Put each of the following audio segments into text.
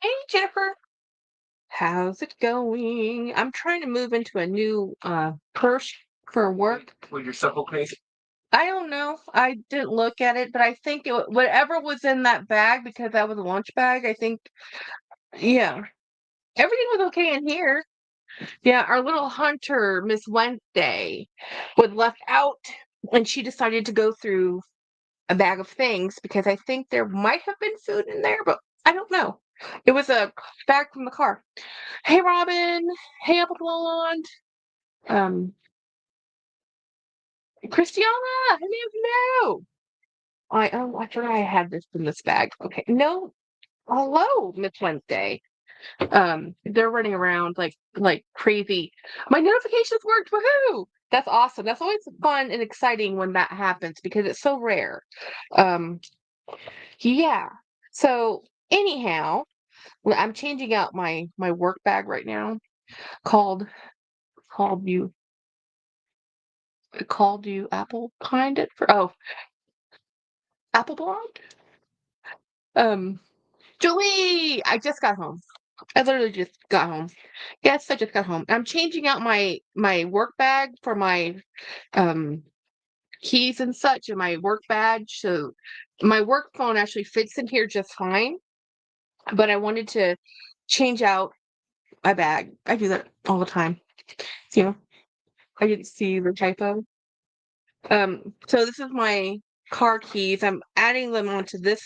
Hey Jennifer, how's it going? I'm trying to move into a new purse for work. With your stuff okay? I don't know. I didn't look at it, but I think whatever was in that bag because that was a lunch bag. I think yeah, everything was okay in here. Yeah, our little hunter, Miss Wednesday, was left out, and she decided to go through a bag of things because I think there might have been food in there, but I don't know. It was a bag from the car. Hey Robin. Hey Apple Blonde. Um, Christiana. Hello. I forgot I had this in this bag. Okay. No. Hello, Miss Wednesday. They're running around like crazy. My notifications worked. Woohoo! That's awesome. That's always fun and exciting when that happens because it's so rare. Um, yeah. So anyhow, I'm changing out my work bag right now. Called called you called you Apple kind it for Apple Blonde? Um, Julie, I just got home. I literally just got home. Yes, I just got home. I'm changing out my work bag for my um keys and such and my work badge. So my work phone actually fits in here just fine, but I wanted to change out my bag. I do that all the time. You know, I didn't see the typo. So this is my car keys. I'm adding them onto this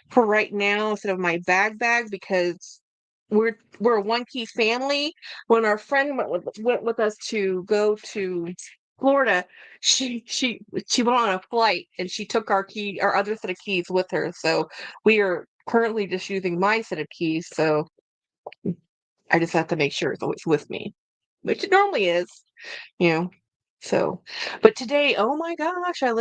for right now instead of my bag because we're a one key family. When our friend went with us to go to Florida, she went on a flight and she took our other set of keys with her. So we are currently just using my set of keys. So I just have to make sure it's always with me, which it normally is, you know. So, but today, oh my gosh, I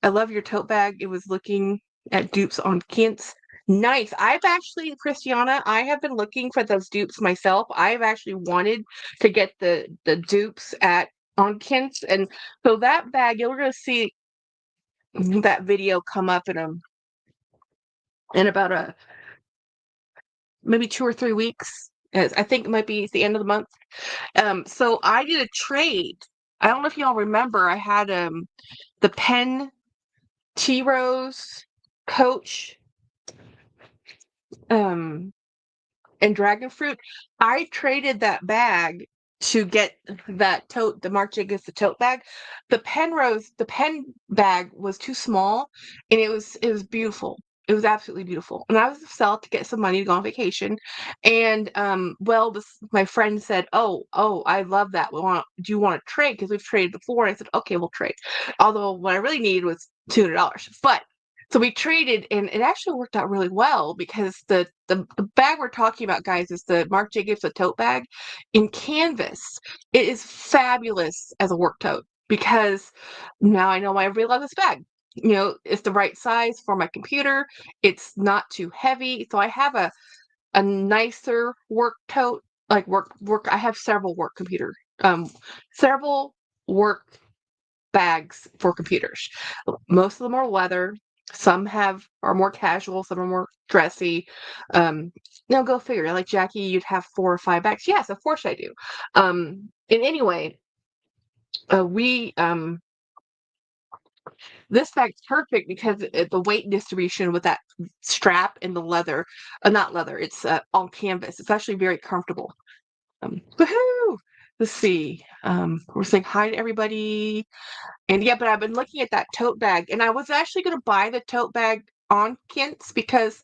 love your tote bag. It was looking at dupes on Kints. Nice. I've actually, Christiana, I have been looking for those dupes myself. I've actually wanted to get the dupes at on Kints, and so that bag, you're gonna see that video come up in about a maybe 2 or 3 weeks. As I think it might be the end of the month. So I did a trade. I don't know if y'all remember. I had the Penn T Rose Coach um and dragon fruit. I traded that bag to get that tote, the Marc Jacobs the tote bag. The pen bag was too small, and it was beautiful. It was absolutely beautiful. And I was to sell it to get some money to go on vacation. And well, this my friend said, "Oh, I love that. Do you want to trade? Because we've traded before." And I said, "Okay, we'll trade." Although what I really needed was $200. But so we traded, and it actually worked out really well because the bag we're talking about, guys, is the Marc Jacobs the tote bag in canvas. It is fabulous as a work tote because now I know why everybody loves this bag. It's the right size for my computer. It's not too heavy, so I have a nicer work tote. Like work. I have several work bags for computers. Most of them are leather. Some are more casual. Some are more dressy. Go figure. Like Jackie, you'd have 4 or 5 bags. Yes, of course I do. And anyway, we this bag's perfect because the weight distribution with that strap and the leather, not leather. It's all canvas. It's actually very comfortable. Woohoo! Let's see. We're saying hi to everybody. And yeah, but I've been looking at that tote bag, and I was actually going to buy the tote bag on Kent's because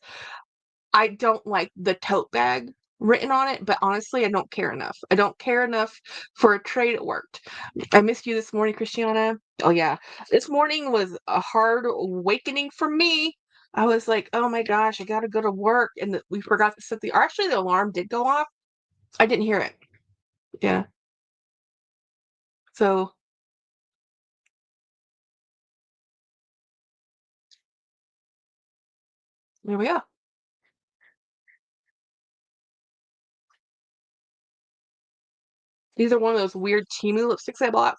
I don't like the tote bag written on it, but honestly, I don't care enough. I don't care enough for a trade it worked. I missed you this morning, Christiana. Oh yeah. This morning was a hard awakening for me. I was like, oh my gosh, I gotta go to work. And we forgot to set actually the alarm did go off. I didn't hear it. Yeah. So there we go. These are one of those weird Timu lipsticks I bought.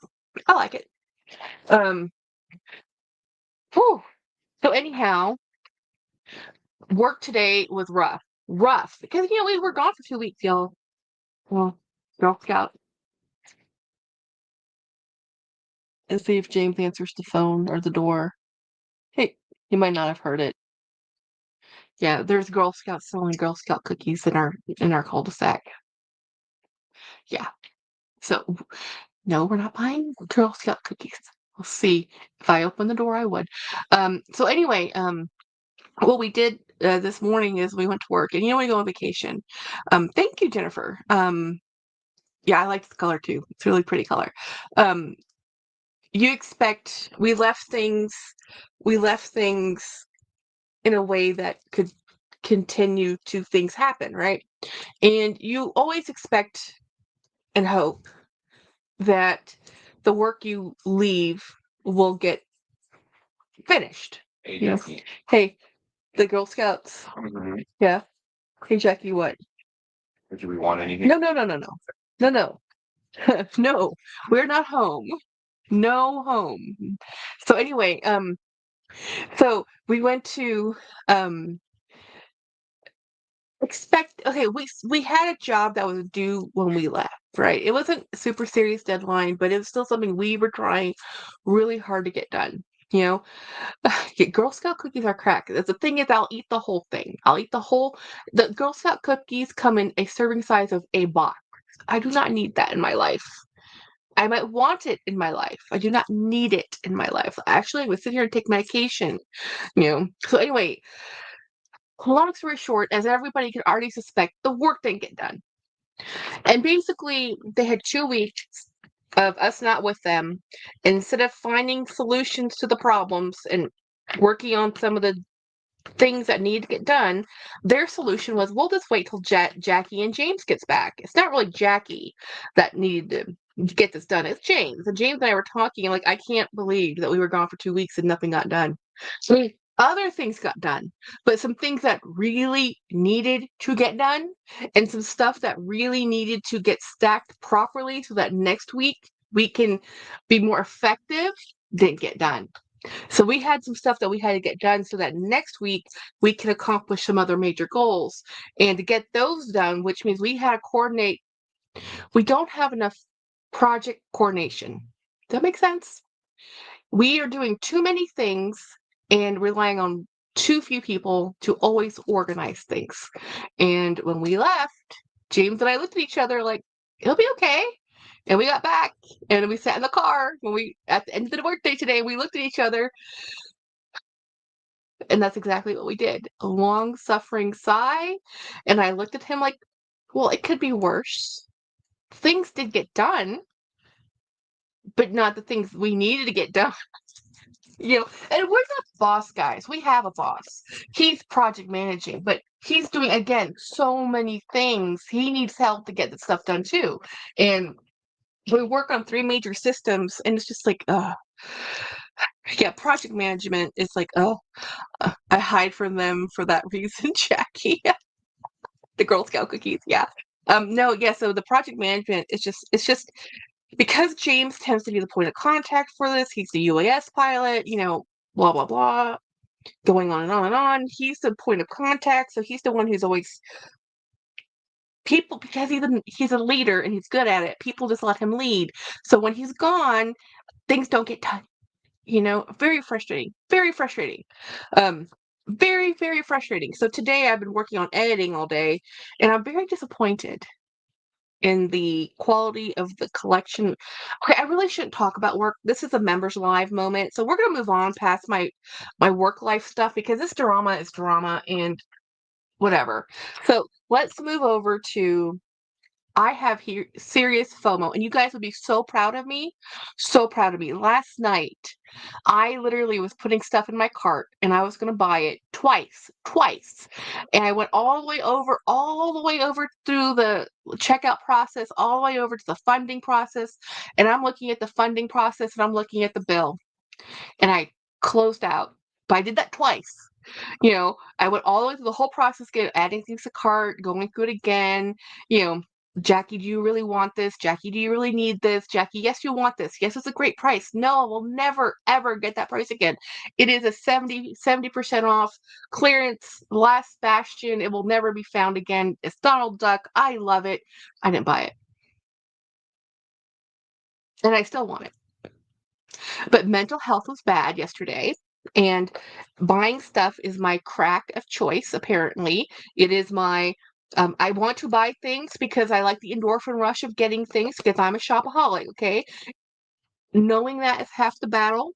I like it. Um, whew. So anyhow, work today was rough. rough because we were gone for 2 weeks, y'all. Well, Girl Scout. And see if James answers the phone or the door. Hey, you might not have heard it. Yeah, there's Girl Scouts selling Girl Scout cookies in our cul-de-sac. Yeah. So no, we're not buying Girl Scout cookies. We'll see. If I open the door, I would. So anyway, what we did this morning is we went to work, and we go on vacation. Thank you, Jennifer. Yeah, I like the color too. It's a really pretty color. You expect we left things in a way that could continue to things happen, right? And you always expect and hope that the work you leave will get finished. Hey, You know? Jackie. Hey, the Girl Scouts. Mhm. Yeah. Hey, Jackie, what? Do we want anything? No, no, no, no, no. No, no. No, we're not home. No home. So anyway, so we went to okay, we had a job that was due when we left, right? It wasn't a super serious deadline, but it was still something we were trying really hard to get done. Yeah, Girl Scout cookies are crack. The thing is, I'll eat the whole thing. The Girl Scout cookies come in a serving size of a box. I do not need that in my life. I might want it in my life. I do not need it in my life. Actually, I would sit here and take medication. So anyway, long story short, as everybody could already suspect, the work didn't get done. And basically, they had 2 weeks of us not with them. Instead of finding solutions to the problems and working on some of the things that need to get done, their solution was, we'll just wait till Jackie and James gets back. It's not really Jackie that needed to get this done. It's James. And James and I were talking, and I can't believe that we were gone for 2 weeks and nothing got done. I mean, other things got done, but some things that really needed to get done and some stuff that really needed to get stacked properly so that next week we can be more effective didn't get done. So we had some stuff that we had to get done so that next week we can accomplish some other major goals. And to get those done, which means we had to coordinate, we don't have enough project coordination. Does that make sense? We are doing too many things and relying on too few people to always organize things. And when we left, James and I looked at each other like, it'll be okay. And we got back and we sat in the car at the end of the workday today, we looked at each other. And that's exactly what we did. A long suffering sigh. And I looked at him like, well, it could be worse. Things did get done, but not the things we needed to get done. And we're not boss guys. We have a boss. He's project managing, but he's doing, again, so many things. He needs help to get the stuff done too. And we work on 3 major systems, and it's just like, yeah, project management is like, I hide from them for that reason, Jackie. The Girl Scout cookies, yeah. No, yeah, so the project management is it's just because James tends to be the point of contact for this, he's the UAS pilot, blah blah blah, going on and on and on. He's the point of contact, so he's the one who's always people because he's a leader and he's good at it. People just let him lead. So when he's gone, things don't get done. Very frustrating. Very frustrating. Very, very frustrating. So today I've been working on editing all day, and I'm very disappointed in the quality of the collection. Okay, I really shouldn't talk about work. This is a members live moment. So we're gonna move on past my work life stuff because this drama is drama and whatever. So let's move over to I have here serious FOMO, and you guys would be so proud of me. So proud of me. Last night, I literally was putting stuff in my cart and I was going to buy it twice. And I went all the way over through the checkout process, all the way over to the funding process. And I'm looking at the funding process and I'm looking at the bill. And I closed out. But I did that twice. I went all the way through the whole process, adding things to cart, going through it again, you know Jackie, do you really want this? Jackie, do you really need this? Jackie, yes, you want this. Yes, it's a great price. No, I will never, ever get that price again. It is a 70% off clearance, last bastion. It will never be found again. It's Donald Duck. I love it. I didn't buy it. And I still want it. But mental health was bad yesterday. And buying stuff is my crack of choice, apparently. It is my I want to buy things because I like the endorphin rush of getting things because I'm a shopaholic, okay? Knowing that is half the battle.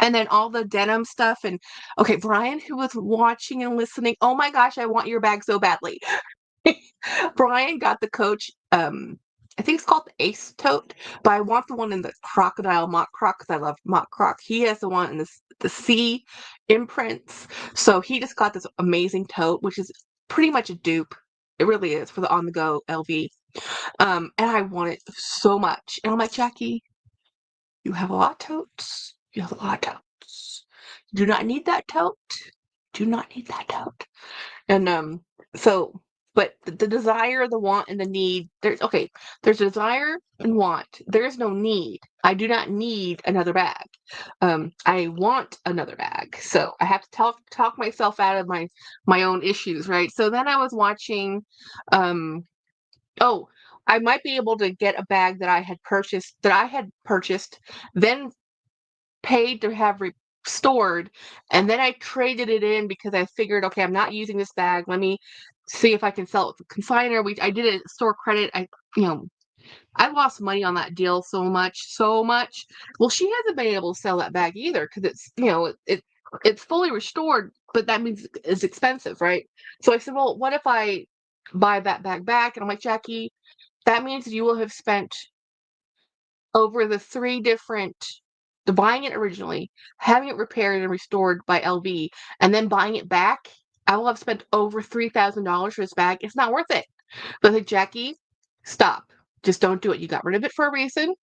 And then all the denim stuff. And okay, Brian, who was watching and listening, oh my gosh, I want your bag so badly. Brian got the Coach, I think it's called the Ace tote, but I want the one in the crocodile mock croc because I love mock croc. He has the one in the C imprints. So he just got this amazing tote, which is pretty much a dupe. It really is for the on the go LV. And I want it so much. And I'm like, Jackie, you have a lot of totes. You have a lot of totes. You do not need that tote. Do not need that tote. And so but the desire, the want, and the need, there's desire and want. There is no need. I do not need another bag. I want another bag. So I have to talk myself out of my own issues, right? So then I was watching oh, I might be able to get a bag that I had purchased, then paid to have restored, and then I traded it in because I figured, okay, I'm not using this bag. Let me see if I can sell it with the consignor. I did it at store credit. You know, I lost money on that deal so much. Well, she hasn't been able to sell that bag either because it's fully restored, but that means it's expensive, right? So I said, well, what if I buy that bag back? And I'm like, Jackie, that means you will have spent over the buying it originally, having it repaired and restored by LV, and then buying it back. I will have spent over $3,000 for this bag. It's not worth it. But I said, Jackie, stop. Just don't do it. You got rid of it for a reason.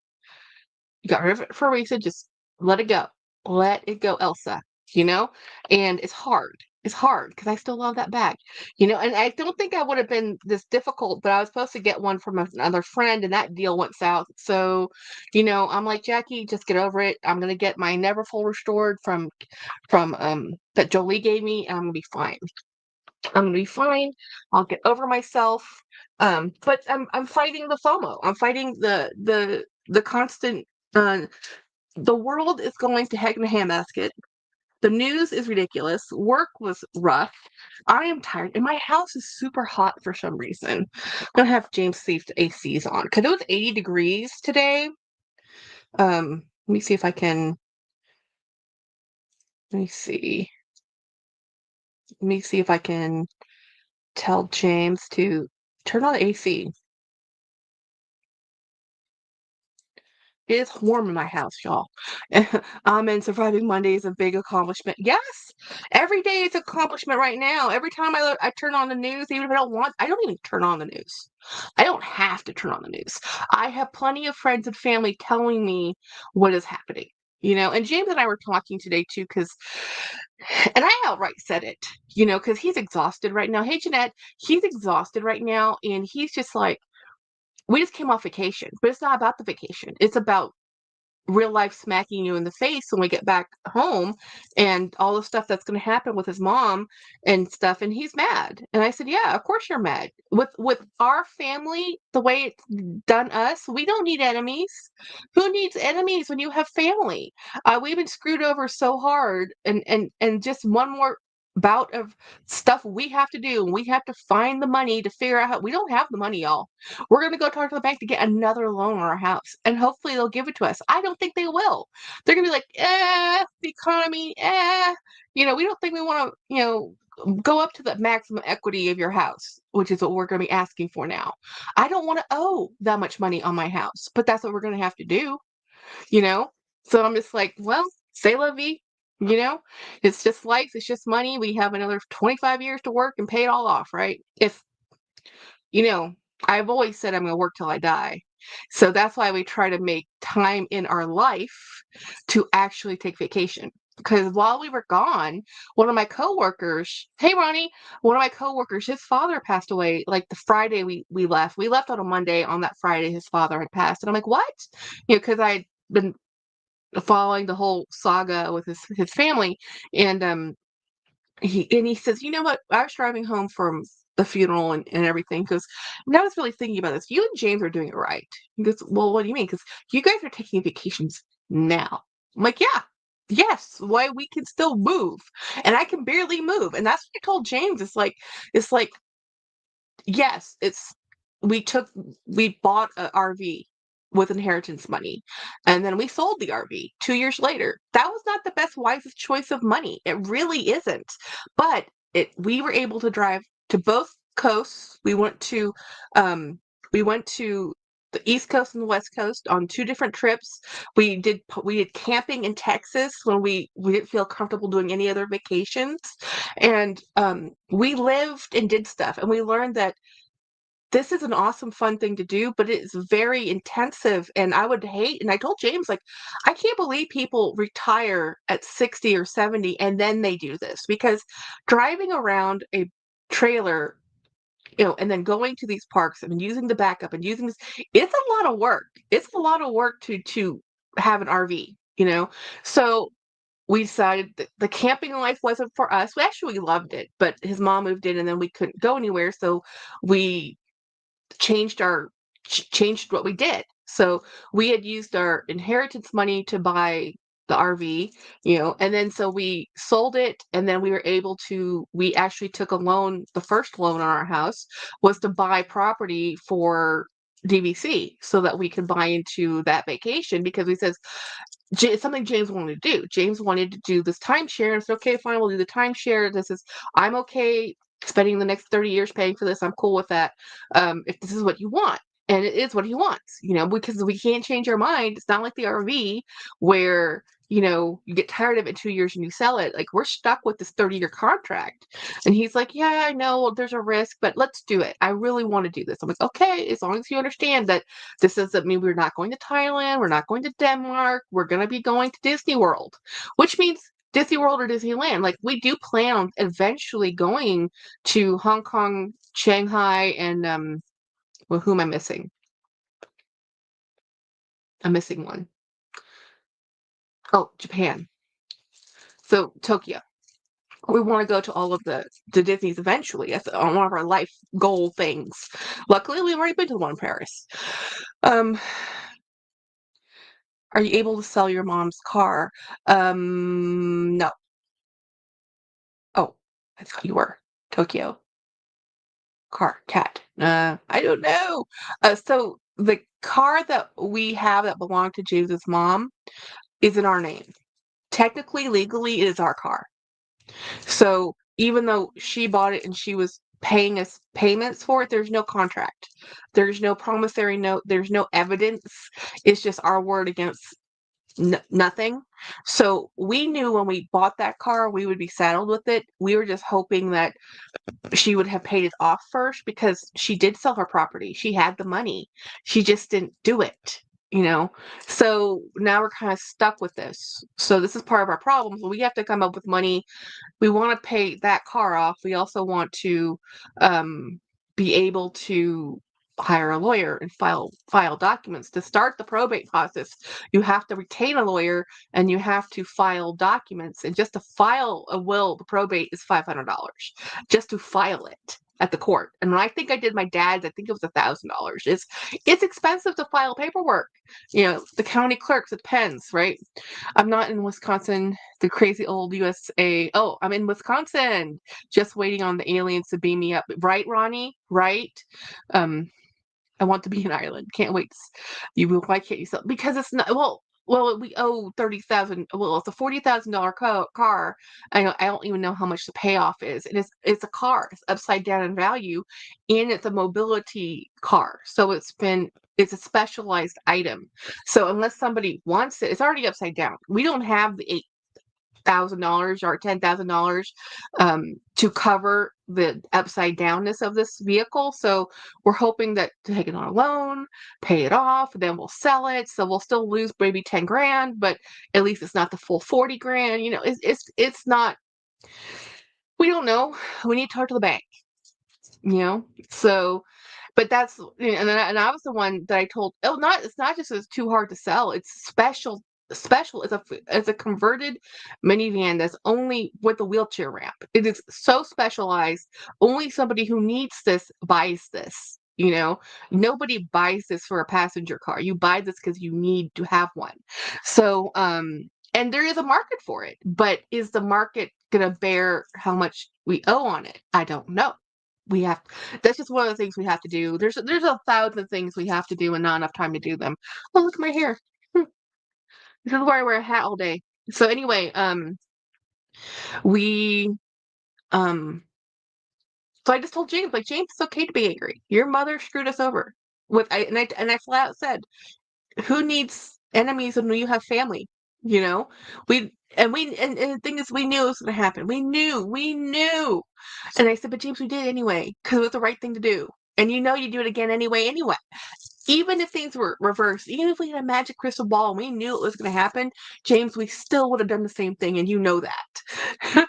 Just let it go. Let it go, Elsa. You know? And it's hard. It's hard because I still love that bag. And I don't think I would have been this difficult, but I was supposed to get one from another friend and that deal went south. So, I'm like, Jackie, just get over it. I'm gonna get my Neverfull restored from that Jolie gave me, and I'm gonna be fine. I'm gonna be fine. I'll get over myself. But I'm fighting the FOMO. I'm fighting the constant. Uh, the world is going to heck in a handbasket. The news is ridiculous. Work was rough. I am tired, and my house is super hot for some reason. I'm gonna have James see if the AC's on because it was 80 degrees today. Let me see if I can. Let me see. Let me see if I can tell James to turn on the AC. It is warm in my house, y'all. And surviving Monday is a big accomplishment. Yes, every day is an accomplishment right now. Every time I turn on the news, even if I don't even turn on the news. I don't have to turn on the news. I have plenty of friends and family telling me what is happening. And James and I were talking today too, and I outright said it, because he's exhausted right now. Hey, Jeanette, he's exhausted right now, and he's just like, we just came off vacation, but it's not about the vacation. It's about real life smacking you in the face when we get back home and all the stuff that's going to happen with his mom and stuff. And he's mad. And I said, yeah, of course you're mad. With our family, the way it's done us, we don't need enemies. Who needs enemies when you have family? We've been screwed over so hard, and just one more bout of stuff we have to do, and we have to find the money to figure out how. We don't have the money, y'all. We're going to go talk to the bank to get another loan on our house, and hopefully they'll give it to us. I don't think they will. They're going to be like, the economy, we don't think we want to, go up to the maximum equity of your house, which is what we're going to be asking for now. I don't want to owe that much money on my house, but that's what we're going to have to do, you know? So I'm just like, well, c'est la vie, It's just life. It's just money. We have another 25 years to work and pay it all off, right? You know, I've always said I'm going to work till I die. So that's why we try to make time in our life to actually take vacation. because while we were gone, one of my coworkers, hey Ronnie, one of my coworkers, his father passed away like the Friday we left. We left on a Monday. On that Friday, his father had passed, and I'm like, what? Because I'd been following the whole saga with his family, and he says, you know what? I was driving home from the funeral and everything because I was really thinking about this. You and James are doing it right. He goes, well, what do you mean? Because you guys are taking vacations now. I'm like, yeah, yes. Why we can still move, and I can barely move, and that's what I told James. It's like yes, we bought a RV with inheritance money, and then we sold the RV 2 years later. That was not the best, wisest choice of money. It really isn't. But we were able to drive to both coasts. Um, we went to the East Coast and the West Coast on 2 different trips. We did camping in Texas when we didn't feel comfortable doing any other vacations, and we lived and did stuff, and we learned that this is an awesome, fun thing to do, but it is very intensive. And I would hate, and I told James, like, I can't believe people retire at 60 or 70 and then they do this because driving around a trailer, and then going to these parks and using the backup and using this, it's a lot of work. It's a lot of work to have an RV, So we decided that the camping life wasn't for us. We actually loved it, but his mom moved in and then we couldn't go anywhere. So we changed what we did. So we had used our inheritance money to buy the RV, and then so we sold it, and then we actually took a loan. The first loan on our house was to buy property for DVC so that we could buy into that vacation because we says it's something James wanted to do. James wanted to do this timeshare, and said, okay, fine, we'll do the timeshare. I'm okay spending the next 30 years paying for this. I'm cool with that. If this is what you want. And it is what he wants, because we can't change our mind. It's not like the RV where, you get tired of it in 2 years and you sell it. Like, we're stuck with this 30-year contract. And he's like, yeah, I know there's a risk, but let's do it. I really want to do this. I'm like, okay, as long as you understand that this doesn't mean we're not going to Thailand, we're not going to Denmark, we're going to be going to Disney World, which means Disney World or Disneyland. Like, we do plan on eventually going to Hong Kong, Shanghai, and well, who am I missing? I'm missing one. Oh, Japan. So Tokyo. We want to go to all of the Disneys eventually. That's one of our life goal things. Luckily, we've already been to the one in Paris. Um, are you able to sell your mom's car? No. Oh, I thought you were. Tokyo. Car. Cat. I don't know. So the car that we have that belonged to James's mom is in our name. Technically, legally, it is our car. So even though she bought it and she was paying us payments for it, there's no contract. There's no promissory note. There's no evidence. It's just our word against nothing. So we knew when we bought that car, we would be saddled with it. We were just hoping that she would have paid it off first because she did sell her property. She had the money. She just didn't do it, So now we're kind of stuck with this. So this is part of our problem. So we have to come up with money. We want to pay that car off. We also want to be able to hire a lawyer and file documents. To start the probate process, you have to retain a lawyer and you have to file documents. And just to file a will, the probate is $500 just to file it at the court. And when I think I did my dad's, I think it was $1,000. It's expensive to file paperwork. The county clerks, it depends, right? I'm not in Wisconsin, the crazy old USA. Oh, I'm in Wisconsin, just waiting on the aliens to beam me up. Right, Ronnie? Right? I want to be in Ireland. Can't wait. Why can't you sell? Because it's not. Well, we owe 30,000. Well, it's a $40,000 car. I don't even know how much the payoff is. And it's a car. It's upside down in value, and it's a mobility car. So it's a specialized item. So unless somebody wants it, it's already upside down. We don't have the $1,000 or $10,000 to cover the upside downness of this vehicle. So we're hoping that to take it on a loan, pay it off, then we'll sell it. So we'll still lose maybe 10 grand, but at least it's not the full 40 grand. You know, it's not, we don't know. We need to talk to the bank, you know? So, but that's, and I was the one that I told, oh, it's not just it's too hard to sell. It's special. It's a converted minivan that's only with a wheelchair ramp. It is so specialized. Only somebody who needs this buys this. You know, nobody buys this for a passenger car. You buy this because you need to have one. So, and there is a market for it, but is the market gonna bear how much we owe on it? I don't know. We have That's just one of the things we have to do. There's 1,000 things we have to do and not enough time to do them. Oh, look at my hair. This is why I wear a hat all day. So anyway, we um so I just told James, like, James, it's okay to be angry. Your mother screwed us over. And I flat out said, who needs enemies when you have family? You know? And the thing is, we knew it was gonna happen. We knew. And I said, but James, we did it anyway, because it was the right thing to do. And you do it again anyway. Even if things were reversed, even if we had a magic crystal ball and we knew it was going to happen, James, we still would have done the same thing, and you know that.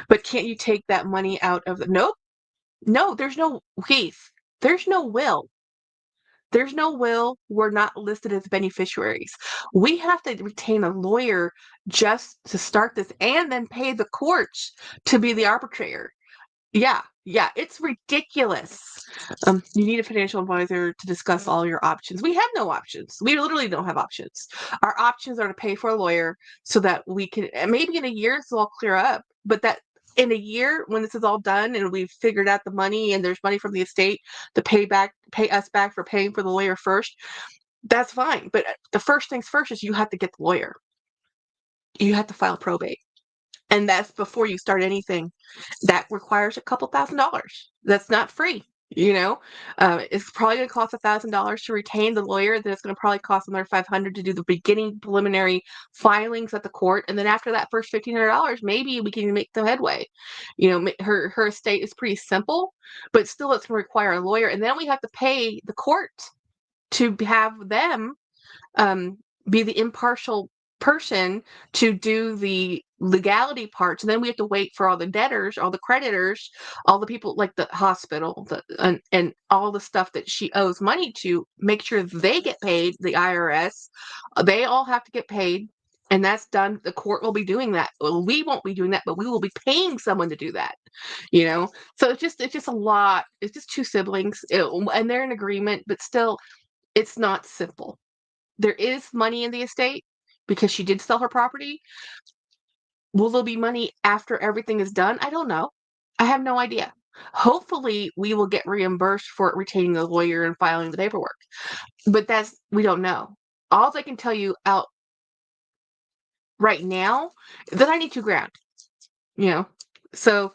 But can't you take that money out of the? Nope. No, there's no Keith. There's no will. There's no will. We're not listed as beneficiaries. We have to retain a lawyer just to start this and then pay the courts to be the arbitrator. Yeah, it's ridiculous. You need a financial advisor to discuss all your options. We have no options. We literally don't have options. Our options are to pay for a lawyer so that we can, maybe in a year this will all clear up, but that in a year when this is all done and we've figured out the money and there's money from the estate to pay us back for paying for the lawyer first, that's fine. But the first things first is you have to get the lawyer. You have to file probate. And that's before you start anything. That requires a couple $1,000s. That's not free. It's probably going to cost $1,000 to retain the lawyer. Then it's going to probably cost another $500 to do the beginning preliminary filings at the court. And then after that first $1,500, maybe we can make some headway. Her estate is pretty simple, but still it's going to require a lawyer. And then we have to pay the court to have them be the impartial person to do the legality parts. And then we have to wait for all the debtors, all the creditors, all the people like the hospital, and all the stuff that she owes money to, make sure they get paid, the IRS. They all have to get paid. And that's done. The court will be doing that. Well, we won't be doing that, but we will be paying someone to do that. So it's just a lot. It's just two siblings, and they're in agreement, but still, it's not simple. There is money in the estate because she did sell her property. Will there be money after everything is done? I don't know. I have no idea. Hopefully, we will get reimbursed for retaining the lawyer and filing the paperwork. But we don't know. All I can tell you out right now is that I need $2,000. So,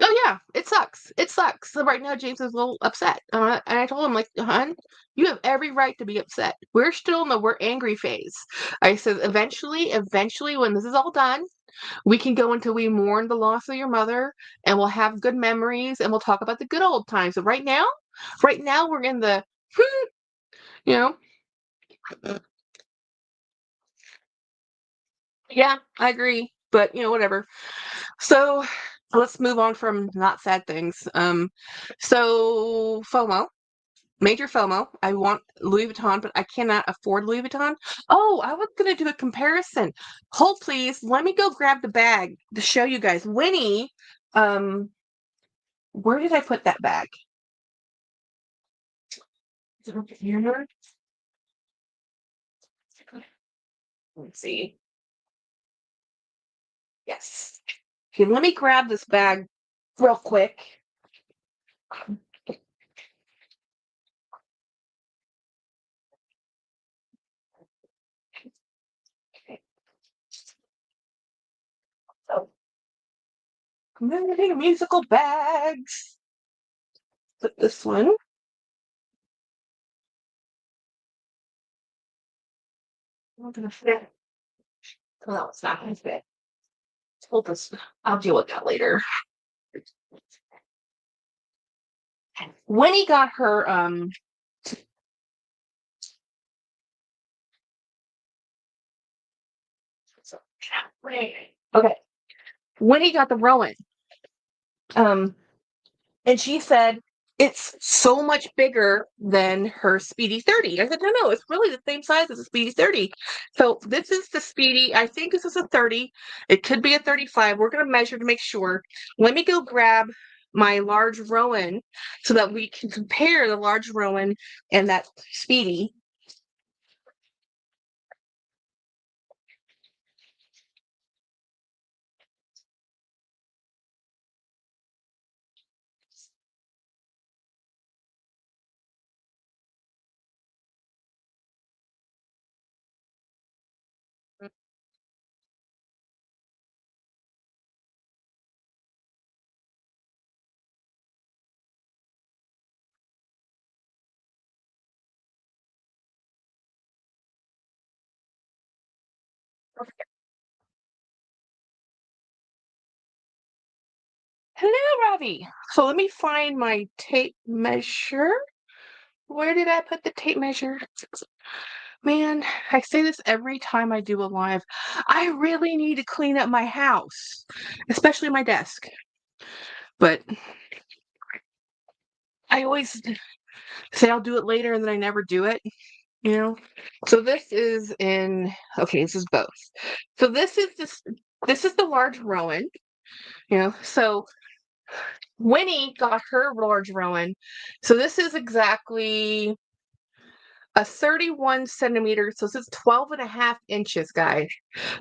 oh yeah, it sucks. It sucks. So right now, James is a little upset. And I told him, like, hon, you have every right to be upset. We're still in the we're angry phase. I said, eventually, when this is all done, we can go until we mourn the loss of your mother, and we'll have good memories, and we'll talk about the good old times. But right now, we're in the, you know, yeah, I agree. But whatever. So let's move on from not sad things. So FOMO, major FOMO. I want Louis Vuitton, but I cannot afford Louis Vuitton. Oh, I was gonna do a comparison. Hold please. Let me go grab the bag to show you guys. Winnie, where did I put that bag? Is it over here? Let's see. Yes. Okay, let me grab this bag real quick. So, moving musical bags. Put this one. I'm gonna fit. Oh, no, it's not gonna fit. hold this. I'll deal with that later. Winnie got her okay. Winnie got the Rowan. And she said it's so much bigger than her Speedy 30. I said, no, it's really the same size as a Speedy 30. So this is the Speedy. I think this is a 30. It could be a 35. We're going to measure to make sure. Let me go grab my large Rowan so that we can compare the large Rowan and that Speedy. Hello, Robbie. So let me find my tape measure. Where did I put the tape measure? Man, I say this every time I do a live. I really need to clean up my house, especially my desk. But I always say I'll do it later and then I never do it, you know? So this is okay, this is both. So this is the large Rowan, you know? So Winnie got her large Rowan. So this is exactly a 31 centimeters. So this is 12 and a half inches, guys.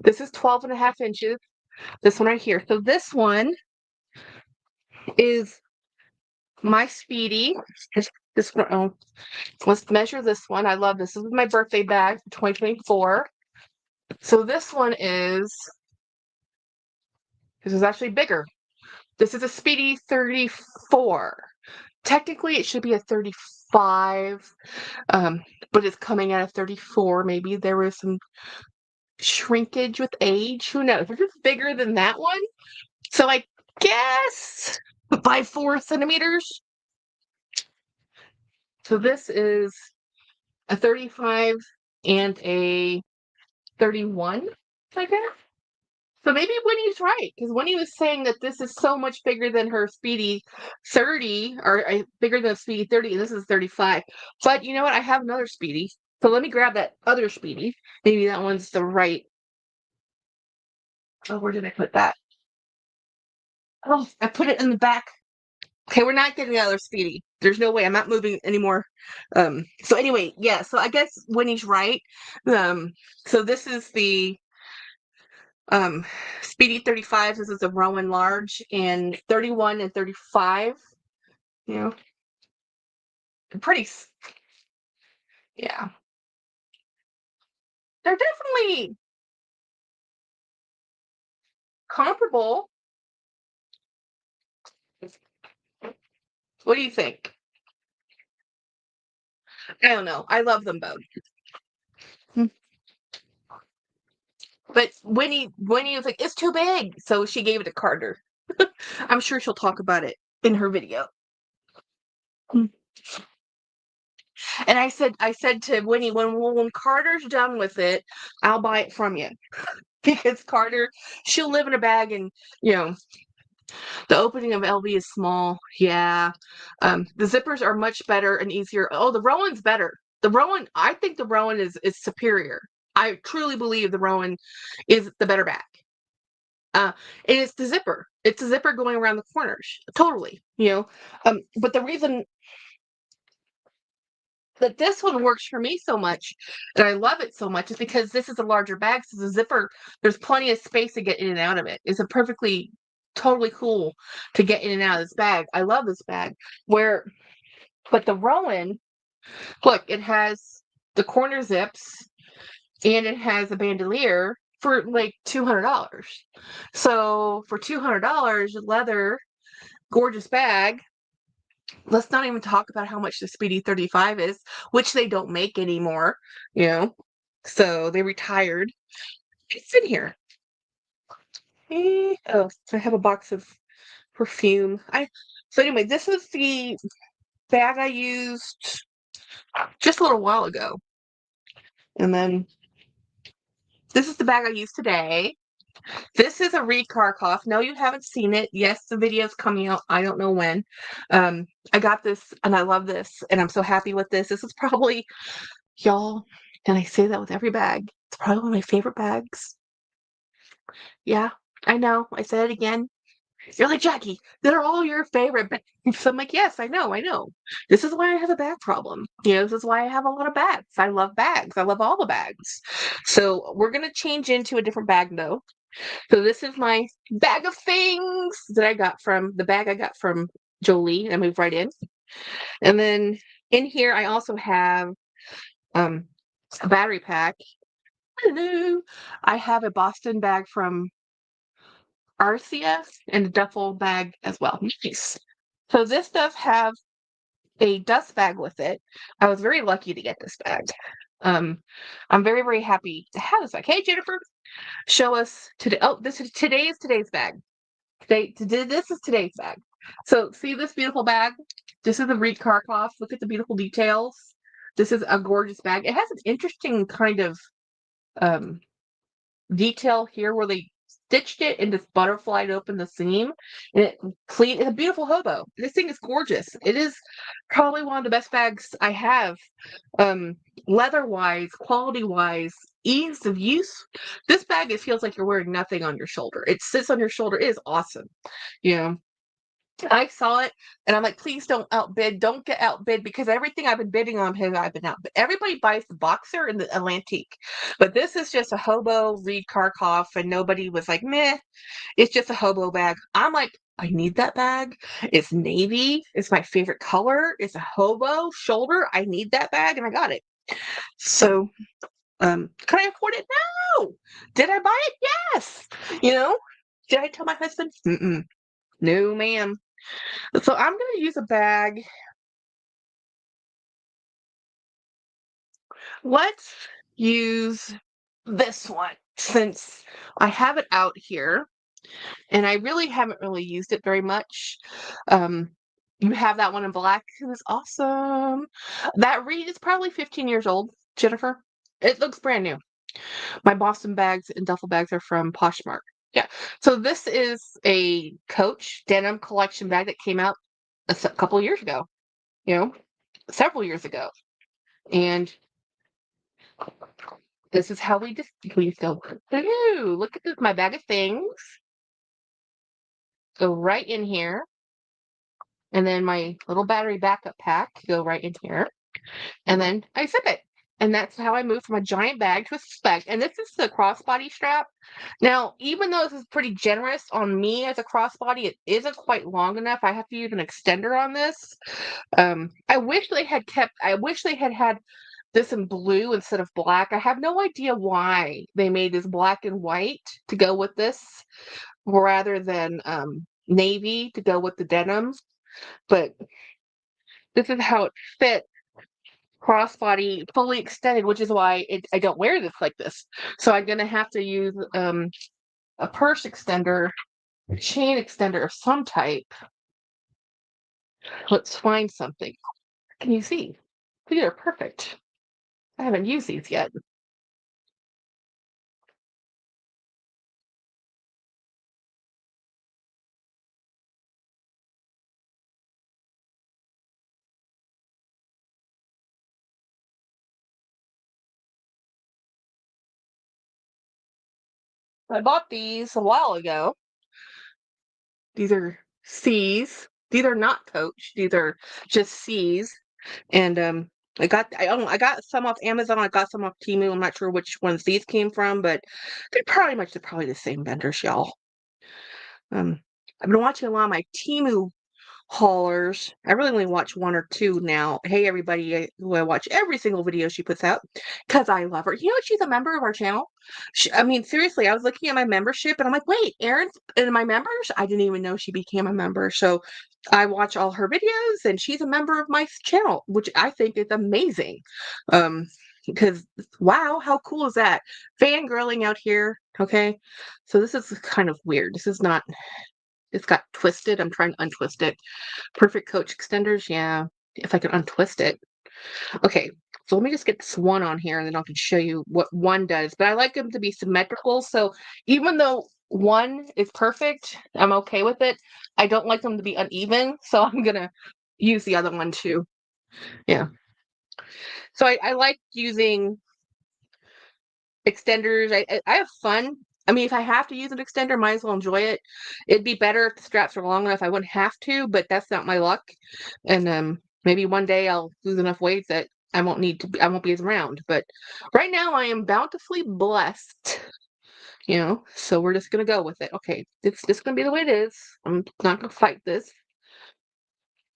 This is 12 and a half inches. This one right here. So this one is my Speedy. This one, oh, let's measure this one. I love this. This is my birthday bag for 2024. So this is actually bigger. This is a Speedy 34. Technically, it should be a 35, but it's coming out of 34. Maybe there was some shrinkage with age. Who knows? It's just bigger than that one. So I guess by 4 centimeters. So this is a 35 and a 31, I guess. So maybe Winnie's right, because Winnie was saying that this is so much bigger than her Speedy 30, or bigger than Speedy 30, and this is 35. But you know what? I have another Speedy. So let me grab that other Speedy. Maybe that one's the right. Oh, where did I put that? Oh, I put it in the back. Okay, we're not getting another Speedy. There's no way. I'm not moving anymore. So anyway, yeah, so I guess Winnie's right. So this is the Speedy 35. This is a Rowan large, and 31 and 35, you know, pretty, yeah. They're definitely comparable. What do you think? I don't know. I love them both. But Winnie was like, it's too big. So she gave it to Carter. I'm sure she'll talk about it in her video. And I said to Winnie, when Carter's done with it, I'll buy it from you. Because Carter, she'll live in a bag, and you know, the opening of LV is small. Yeah. The zippers are much better and easier. Oh, the Rowan's better. I think the Rowan is superior. I truly believe the Rowan is the better bag. And it's the zipper. It's a zipper going around the corners. Totally, you know. But the reason that this one works for me so much, and I love it so much, is because this is a larger bag. So the zipper, there's plenty of space to get in and out of it. It's a perfectly, totally cool to get in and out of this bag. I love this bag. But the Rowan, look, it has the corner zips and it has a bandolier for like $200. So for $200, leather, gorgeous bag. Let's not even talk about how much the Speedy 35 is, which they don't make anymore, you know. So they retired. It's in here. Oh, I have a box of perfume. So anyway, this is the bag I used just a little while ago. And then this is the bag I used today. This is a Reed Karkoff. No, you haven't seen it. Yes, the video's coming out. I don't know when. I got this and I love this and I'm so happy with this. This is probably, y'all, and I say that with every bag. It's probably one of my favorite bags. Yeah, I know. I said it again. You're like, Jackie, they're all your favorite bags. So I'm like, yes, I know, I know. This is why I have a bag problem. This is why I have a lot of bags. I love bags. I love all the bags. So we're going to change into a different bag though. So this is my bag of things that I got from the bag I got from Jolie. I moved right in. And then in here, I also have a battery pack. Hello. I have a Boston bag from Arcia and a duffel bag as well. Nice. So this does have a dust bag with it. I was very lucky to get this bag. I'm very, very happy to have this bag. Hey, Jennifer, show us today. Oh, this is today's bag. This is today's bag. So see this beautiful bag? This is the Reed Karkoff. Look at the beautiful details. This is a gorgeous bag. It has an interesting kind of um, detail here where they stitched it and just butterflied open the seam. And it's a beautiful hobo. This thing is gorgeous. It is probably one of the best bags I have. Leather-wise, quality-wise, ease of use. This bag, it feels like you're wearing nothing on your shoulder. It sits on your shoulder. It is awesome. I saw it and I'm like, please don't get outbid because everything I've been bidding on I've been outbid. Everybody buys the Boxer and the Atlantique, but this is just a hobo Reed Karkoff and nobody was like, meh, it's just a hobo bag. I'm like, I need that bag. It's navy. It's my favorite color. It's a hobo shoulder. I need that bag and I got it. So, can I afford it? No. Did I buy it? Yes. Did I tell my husband? Mm-mm. No, ma'am. So I'm going to use a bag. Let's use this one since I have it out here and I really haven't used it very much. You have that one in black. It was awesome. That Reed is probably 15 years old, Jennifer. It looks brand new. My Boston bags and duffel bags are from Poshmark. Yeah. So this is a Coach denim collection bag that came out a couple of years ago, several years ago. And this is how we go. Ooh, look at this, my bag of things. Go right in here. And then my little battery backup pack go right in here. And then I zip it. And that's how I move from a giant bag to a bag. And this is the crossbody strap. Now, even though this is pretty generous on me as a crossbody, it isn't quite long enough. I have to use an extender on this. I wish they had this in blue instead of black. I have no idea why they made this black and white to go with this rather than navy to go with the denim. But this is how it fits. Crossbody fully extended, which is why I don't wear this like this. So I'm going to have to use a purse extender, a chain extender of some type. Let's find something. Can you see? These are perfect. I haven't used these yet. I bought these a while ago. These are C's. These are not Coach. These are just C's. And I got some off Amazon. I got some off Temu. I'm not sure which ones these came from, but they're probably the same vendors, y'all. I've been watching a lot of my Temu haulers. I really only watch one or two now. Hey, everybody, who I watch every single video she puts out because I love her. She's a member of our channel. Seriously, I was looking at my membership and I'm like, wait, Erin's in my members? I didn't even know she became a member. So I watch all her videos and she's a member of my channel, which I think is amazing. because wow, how cool is that? Fangirling out here, okay? So this is kind of weird. This is not, it's got twisted. I'm trying to untwist it. Perfect Coach extenders, yeah. If I can untwist it. Okay, so let me just get this one on here and then I can show you what one does. But I like them to be symmetrical. So even though one is perfect, I'm okay with it. I don't like them to be uneven. So I'm going to use the other one too. Yeah. So I like using extenders. I have fun. I mean, if I have to use an extender, might as well enjoy it. It'd be better if the straps were long enough. I wouldn't have to, but that's not my luck. And maybe one day I'll lose enough weight that I won't need to. I won't be as round. But right now, I am bountifully blessed. So we're just gonna go with it. Okay, it's just gonna be the way it is. I'm not gonna fight this.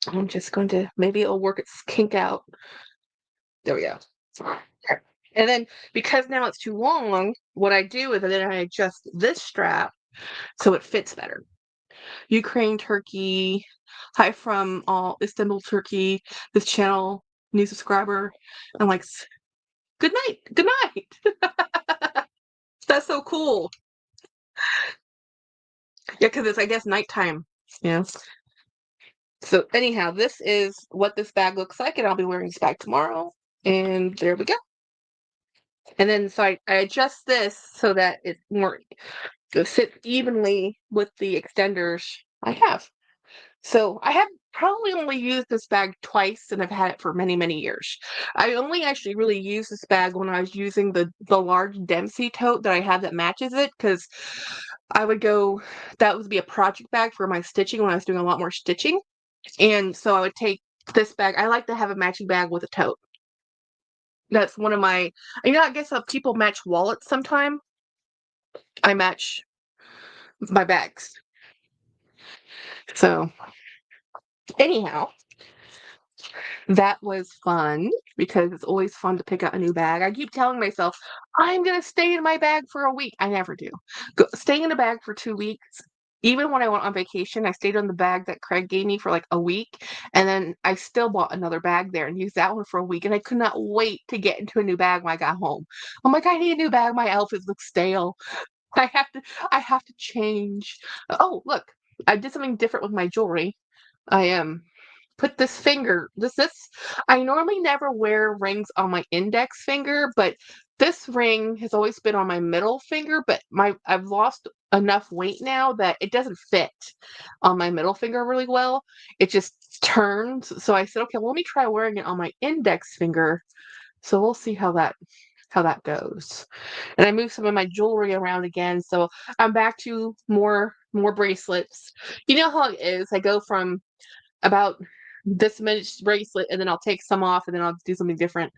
I'm just going to. Maybe it'll work its kink out. There we go. And then because now it's too long, what I do is then I adjust this strap so it fits better. Ukraine, Turkey, hi from all Istanbul, Turkey. This channel, new subscriber. I'm like, good night, good night. That's so cool. Yeah, because it's I guess nighttime. Yeah. So anyhow, this is what this bag looks like, and I'll be wearing this bag tomorrow. And there we go. And then so I adjust this so that it more sits evenly with the extenders I have. So I have probably only used this bag twice and I've had it for many, many years. I only actually really used this bag when I was using the large Dempsey tote that I have that matches it because I would go, that would be a project bag for my stitching when I was doing a lot more stitching. And so I would take this bag. I like to have a matching bag with a tote. That's one of my, I guess people match wallets sometime. I match my bags. So anyhow, that was fun because it's always fun to pick out a new bag. I keep telling myself, I'm going to stay in my bag for a week. I never do. Stay in a bag for 2 weeks. Even when I went on vacation, I stayed on the bag that Craig gave me for like a week. And then I still bought another bag there and used that one for a week. And I could not wait to get into a new bag when I got home. I'm like, I need a new bag. My outfits look stale. I have to change. Oh, look, I did something different with my jewelry. I put this finger, I normally never wear rings on my index finger, but this ring has always been on my middle finger, but I've lost enough weight now that it doesn't fit on my middle finger really well. It just turns. So I said, okay, well, let me try wearing it on my index finger. So we'll see how that goes. And I moved some of my jewelry around again, so I'm back to more bracelets. You know how it is. I go from about this much bracelet and then I'll take some off and then I'll do something different.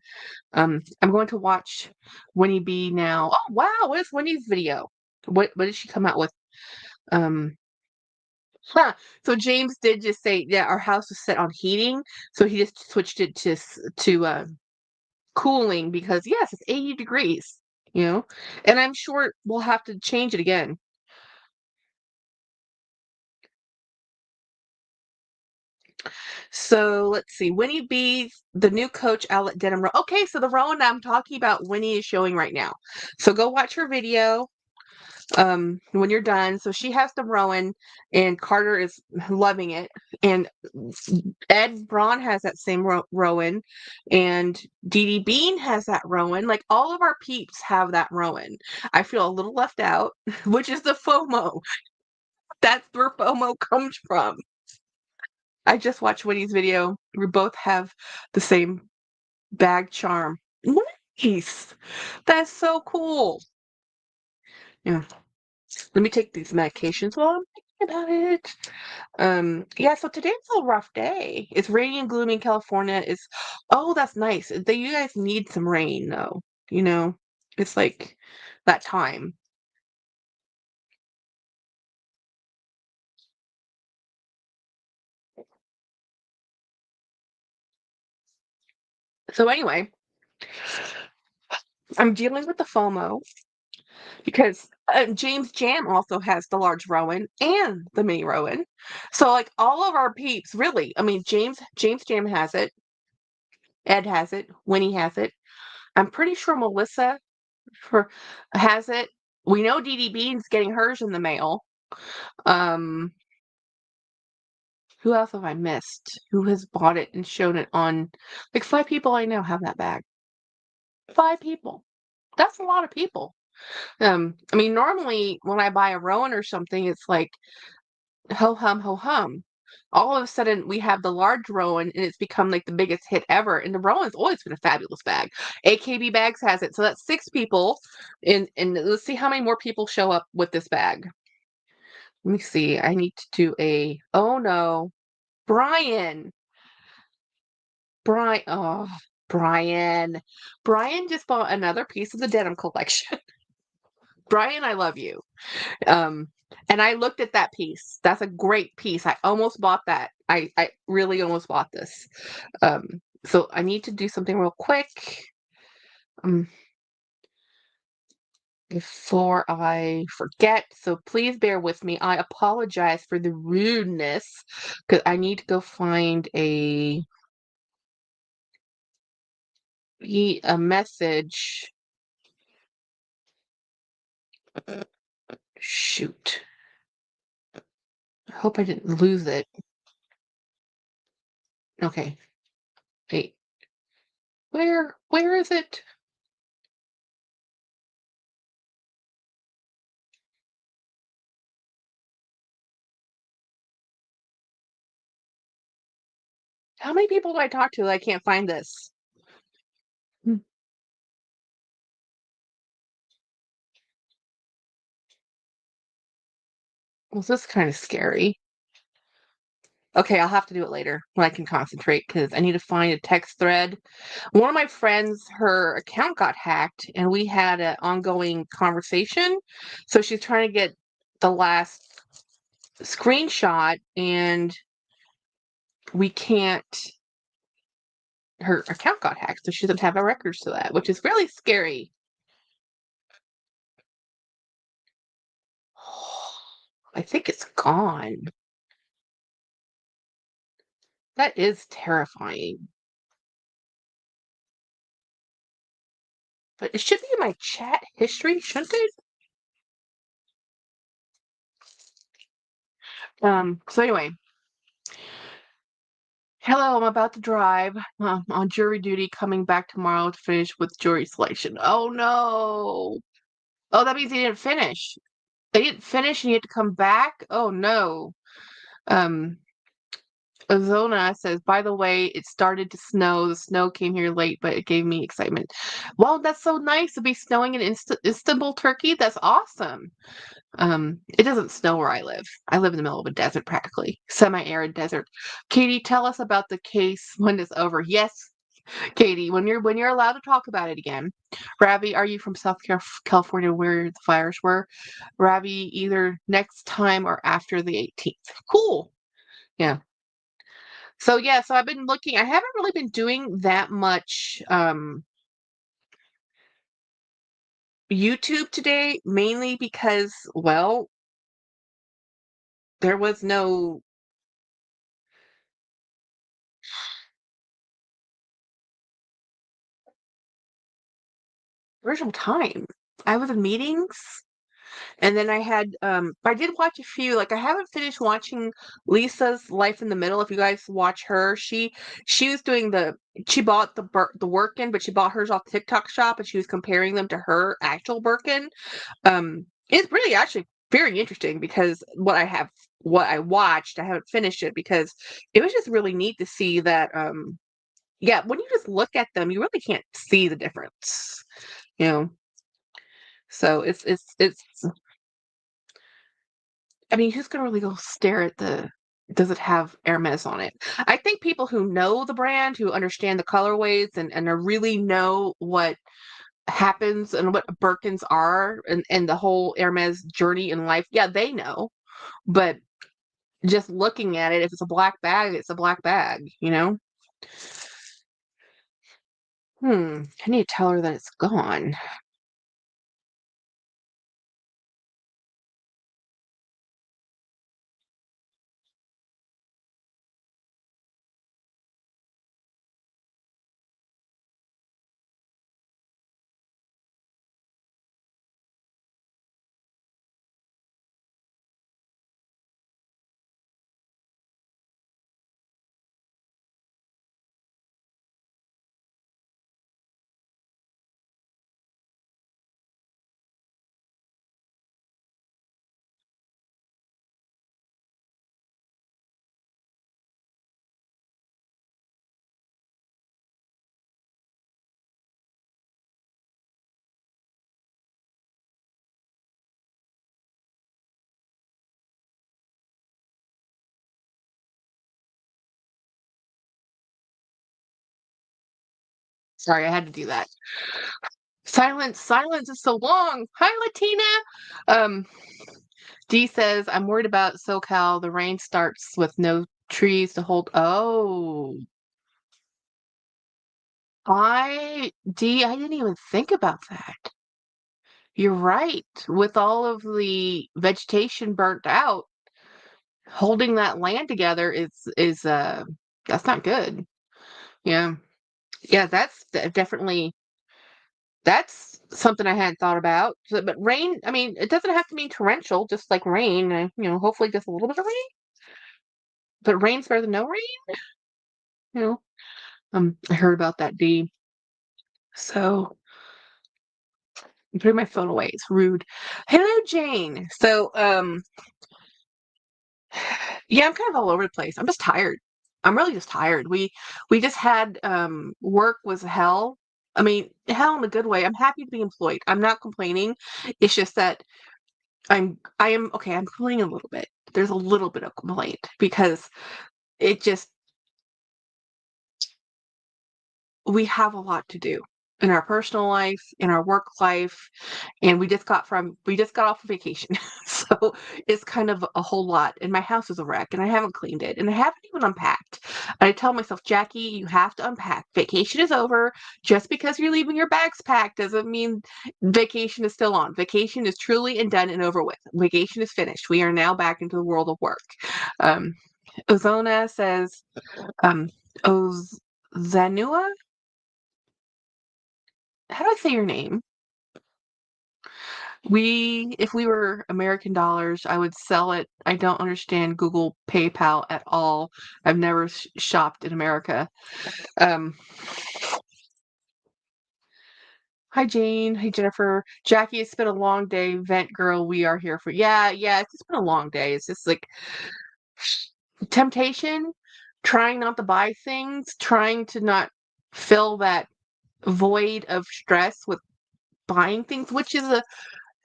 I'm going to watch Winnie B now. Oh wow, what is Winnie's video? What did she come out with? Huh. So James did just say, yeah, our house was set on heating, so he just switched it to cooling because yes, it's 80 degrees, and I'm sure we'll have to change it again. So let's see. Winnie B, the new Coach Outlet Denim Row. Okay, so the Rowan I'm talking about, Winnie is showing right now. So go watch her video when you're done. So she has the Rowan, and Carter is loving it. And Ed Braun has that same Rowan, and Dee Dee Bean has that Rowan. Like all of our peeps have that Rowan. I feel a little left out, which is the FOMO. That's where FOMO comes from. I just watched Winnie's video. We both have the same bag charm. Nice. That's so cool. Yeah. Let me take these medications while I'm thinking about it. Yeah, so today's a rough day. It's rainy and gloomy in California. Oh, that's nice. You guys need some rain though. It's like that time. So anyway, I'm dealing with the FOMO because James Jam also has the large Rowan and the mini Rowan. So like all of our peeps, really. I mean, James Jam has it. Ed has it. Winnie has it. I'm pretty sure Melissa for has it. We know Dee Dee Bean's getting hers in the mail. Um, who else have I missed? Who has bought it and shown it on? Like 5 people I know have that bag. 5 people. That's a lot of people. I mean, normally when I buy a Rowan or something, it's like ho hum, ho hum. All of a sudden, we have the large Rowan, and it's become like the biggest hit ever. And the Rowan's always been a fabulous bag. AKB Bags has it, so that's 6 people. And let's see how many more people show up with this bag. Let me see. I need to do a. Oh no, Brian. Brian. Oh, Brian. Brian just bought another piece of the denim collection. Brian, I love you. Um, and I looked at that piece. That's a great piece. I almost bought that. I really almost bought this. So I need to do something real quick um, before I forget. So please bear with me. I apologize for the rudeness because I need to go find a message. Shoot. I hope I didn't lose it. Okay. Wait. Where is it? How many people do I talk to that I can't find this? Hmm. Well, this is kind of scary. Okay, I'll have to do it later when I can concentrate because I need to find a text thread. One of my friends, her account got hacked, and we had an ongoing conversation. So she's trying to get the last screenshot, and we can't. Her account got hacked, so she doesn't have a records to that, which is really scary. I think it's gone. That is terrifying. But it should be in my chat history, shouldn't it? So anyway, hello, I'm about to drive on jury duty, coming back tomorrow to finish with jury selection. Oh no. Oh, that means he didn't finish. They didn't finish and you had to come back? Oh no. Um, Ozona says, by the way, it started to snow. The snow came here late, but it gave me excitement. Well, that's so nice to be snowing in Istanbul, Turkey. That's awesome. It doesn't snow where I live. I live in the middle of a desert, practically semi-arid desert. Katie, tell us about the case when it's over. Yes, Katie, when you're allowed to talk about it again. Ravi, are you from California where the fires were? Ravi, either next time or after the 18th. Cool. Yeah. So yeah, so I've been looking. I haven't really been doing that much YouTube today, mainly because, well, there was no original time. I was in meetings. And then I did watch a few, like I haven't finished watching Lisa's Life in the Middle. If you guys watch her, she was doing she bought the Birkin, but she bought hers off TikTok shop and she was comparing them to her actual Birkin. It's really actually very interesting because what I watched, I haven't finished it because it was just really neat to see that yeah, when you just look at them, you really can't see the difference, you know. So it's I mean, who's gonna really go stare at does it have Hermes on it? I think people who know the brand, who understand the colorways and really know what happens and what Birkins are and the whole Hermes journey in life, yeah, they know. But just looking at it, if it's a black bag, it's a black bag, you know? I need to tell her that it's gone. Sorry, I had to do that. Silence is so long. Hi, Latina. Um, D says, I'm worried about SoCal. The rain starts with no trees to hold. Oh, D, I didn't even think about that. You're right. With all of the vegetation burnt out, holding that land together is that's not good. Yeah. Yeah, definitely that's something I hadn't thought about. But rain, I mean, it doesn't have to mean torrential, just like rain, hopefully just a little bit of rain. But rain's better than no rain, you know. I heard about that, D. So I'm putting my phone away. It's rude. Hello, Jane. So, yeah, I'm kind of all over the place. I'm just tired. I'm really just tired. We just had work was hell. I mean, hell in a good way. I'm happy to be employed. I'm not complaining. It's just that I am okay, I'm complaining a little bit. There's a little bit of complaint because it just we have a lot to do in our personal life, in our work life, and we just got off of vacation. So it's kind of a whole lot. And my house is a wreck and I haven't cleaned it and I haven't even unpacked. And I tell myself, Jackie, you have to unpack. Vacation is over. Just because you're leaving your bags packed doesn't mean vacation is still on. Vacation is truly and done and over with. Vacation is finished. We are now back into the world of work. Um, Ozona says, Ozanua? How do I say your name? If we were American dollars, I would sell it. I don't understand Google PayPal at all. I've never shopped in America. Um, Hi, Jane. Hey, Jennifer. Jackie, it's been a long day. Vent girl, we are here for. Yeah, it's just been a long day. It's just like temptation, trying not to buy things, trying to not fill that void of stress with buying things, which is a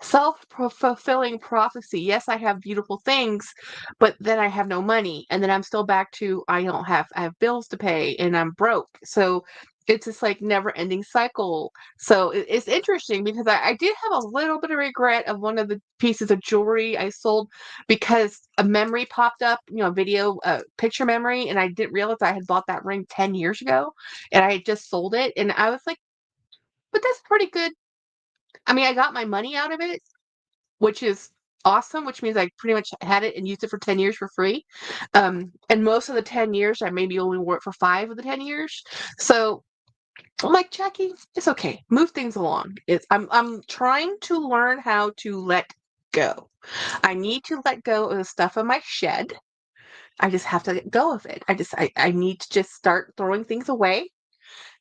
self-fulfilling prophecy. Yes, I have beautiful things, but then I have no money, and then I'm still back to I have bills to pay, and I'm broke. So it's this like never-ending cycle. So it's interesting because I did have a little bit of regret of one of the pieces of jewelry I sold because a memory popped up, video, picture memory, and I didn't realize I had bought that ring 10 years ago, and I had just sold it, and I was like, but that's pretty good. I mean, I got my money out of it, which is awesome, which means I pretty much had it and used it for 10 years for free. And most of the 10 years, I maybe only wore it for 5 of the 10 years. So I'm like, Jackie, it's okay. Move things along. I'm trying to learn how to let go. I need to let go of the stuff in my shed. I just have to let go of it. I need to just start throwing things away.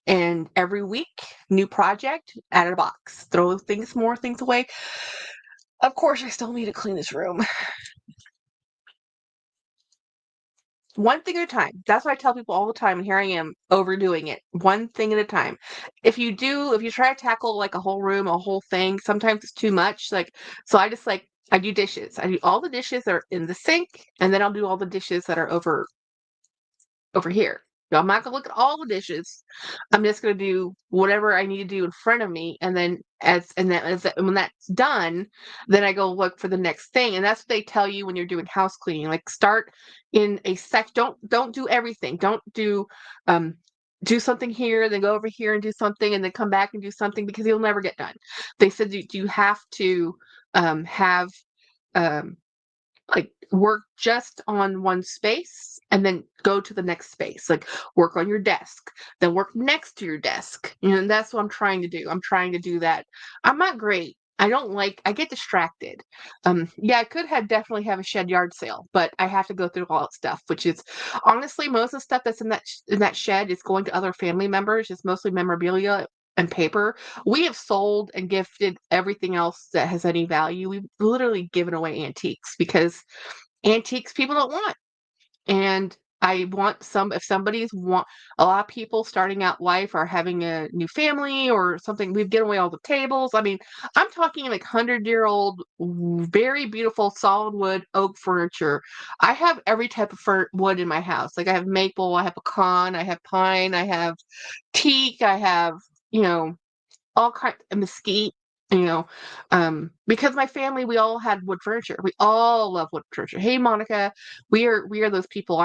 And every week, new project, add a box. Throw more things away. Of course, I still need to clean this room. One thing at a time. That's what I tell people all the time, and here I am overdoing it. One thing at a time. If you try to tackle like a whole room, a whole thing, sometimes it's too much. So I do dishes. I do all the dishes that are in the sink, and then I'll do all the dishes that are over here. I'm not gonna look at all the dishes. I'm just gonna do whatever I need to do in front of me, and then when that's done, then I go look for the next thing. And that's what they tell you when you're doing house cleaning. Like start in a sec. Don't do everything. Don't do something here, then go over here and do something, and then come back and do something because you'll never get done. They said you have to have um, like work just on one space and then go to the next space, like work on your desk, then work next to your desk, and that's what I'm trying to do. I'm trying to do that. I'm not great. I get distracted. Yeah, I could have definitely have a shed yard sale, but I have to go through all that stuff, which is honestly most of the stuff that's in that shed is going to other family members. It's mostly memorabilia and paper. We have sold and gifted everything else that has any value. We've literally given away antiques because antiques people don't want. And I want if a lot of people starting out life are having a new family or something, we've given away all the tables. I mean, I'm talking like 100-year-old, very beautiful solid wood oak furniture. I have every type of wood in my house. Like I have maple, I have pecan, I have pine, I have teak, I have, you know, all kinds of mesquite, you know, because my family, we all had wood furniture. We all love wood furniture. Hey, Monica, we are those people.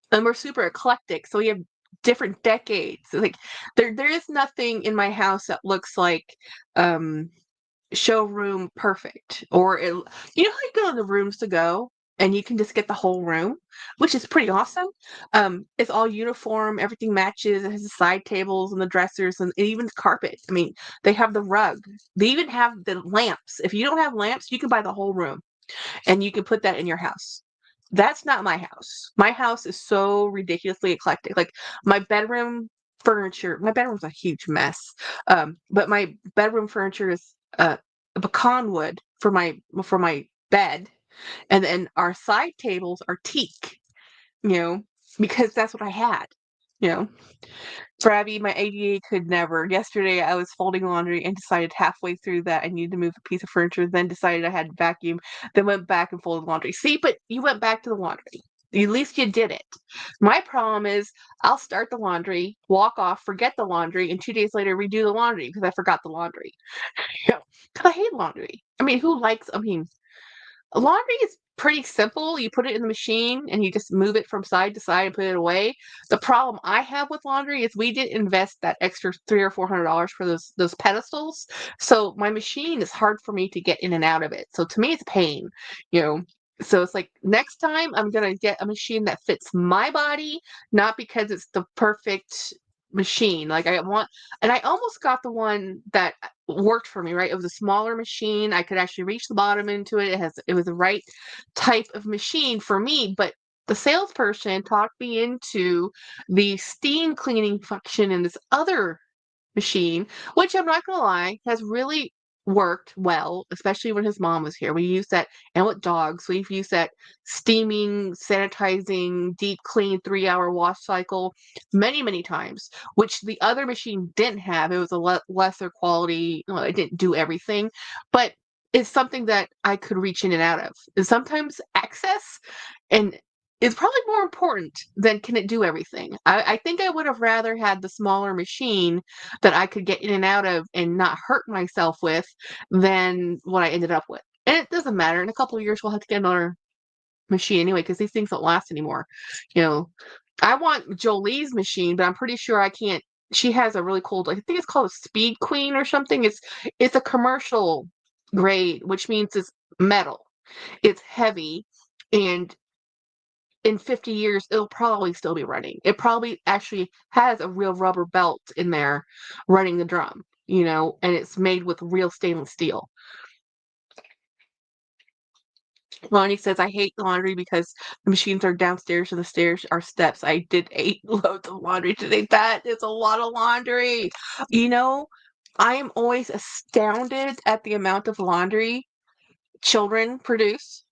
And we're super eclectic, so we have different decades. Like there is nothing in my house that looks like um showroom perfect. Or you know how you go to the rooms to go and you can just get the whole room, which is pretty awesome. It's all uniform, everything matches, it has the side tables and the dressers and even the carpet. I mean, they have the rug. They even have the lamps. If you don't have lamps, you can buy the whole room and you can put that in your house. That's not my house. My house is so ridiculously eclectic. Like my bedroom's a huge mess. But my bedroom furniture is pecan wood for my bed, and then our side tables are teak. You know, because that's what I had. You know, for Abby, my ADA could never. Yesterday, I was folding laundry and decided halfway through that I needed to move a piece of furniture, then decided I had to vacuum, then went back and folded laundry. See, but you went back to the laundry. At least you did it. My problem is I'll start the laundry, walk off, forget the laundry, and 2 days later redo the laundry because I forgot the laundry. Yeah. Because I hate laundry. I mean, I mean, laundry is pretty simple. You put it in the machine and you just move it from side to side and put it away. The problem I have with laundry is we didn't invest that extra $300 or $400 for those pedestals. So my machine is hard for me to get in and out of it. So to me, it's a pain, you know. So it's like next time I'm gonna get a machine that fits my body, not because it's the perfect machine. Like I want, and I almost got the one that worked for me, right? It was a smaller machine. I could actually reach the bottom into it. It was the right type of machine for me, but the salesperson talked me into the steam cleaning function in this other machine, which I'm not gonna lie, has really worked well, especially when his mom was here. We used that, and with dogs, we've used that steaming, sanitizing, deep clean 3-hour wash cycle many, many times, which the other machine didn't have. It was a lesser quality, well, it didn't do everything, but it's something that I could reach in and out of. And sometimes access and is probably more important than can it do everything. I think I would have rather had the smaller machine that I could get in and out of and not hurt myself with than what I ended up with. And it doesn't matter. In a couple of years, we'll have to get another machine anyway because these things don't last anymore. You know, I want Jolie's machine, but I'm pretty sure I can't. She has a really cool, I think it's called a Speed Queen or something. It's a commercial grade, which means it's metal. It's heavy, and in 50 years, it'll probably still be running. It probably actually has a real rubber belt in there running the drum, you know, and it's made with real stainless steel. Lonnie says, I hate laundry because the machines are downstairs and the stairs are steps. I did 8 loads of laundry today. That is a lot of laundry. You know, I am always astounded at the amount of laundry children produce.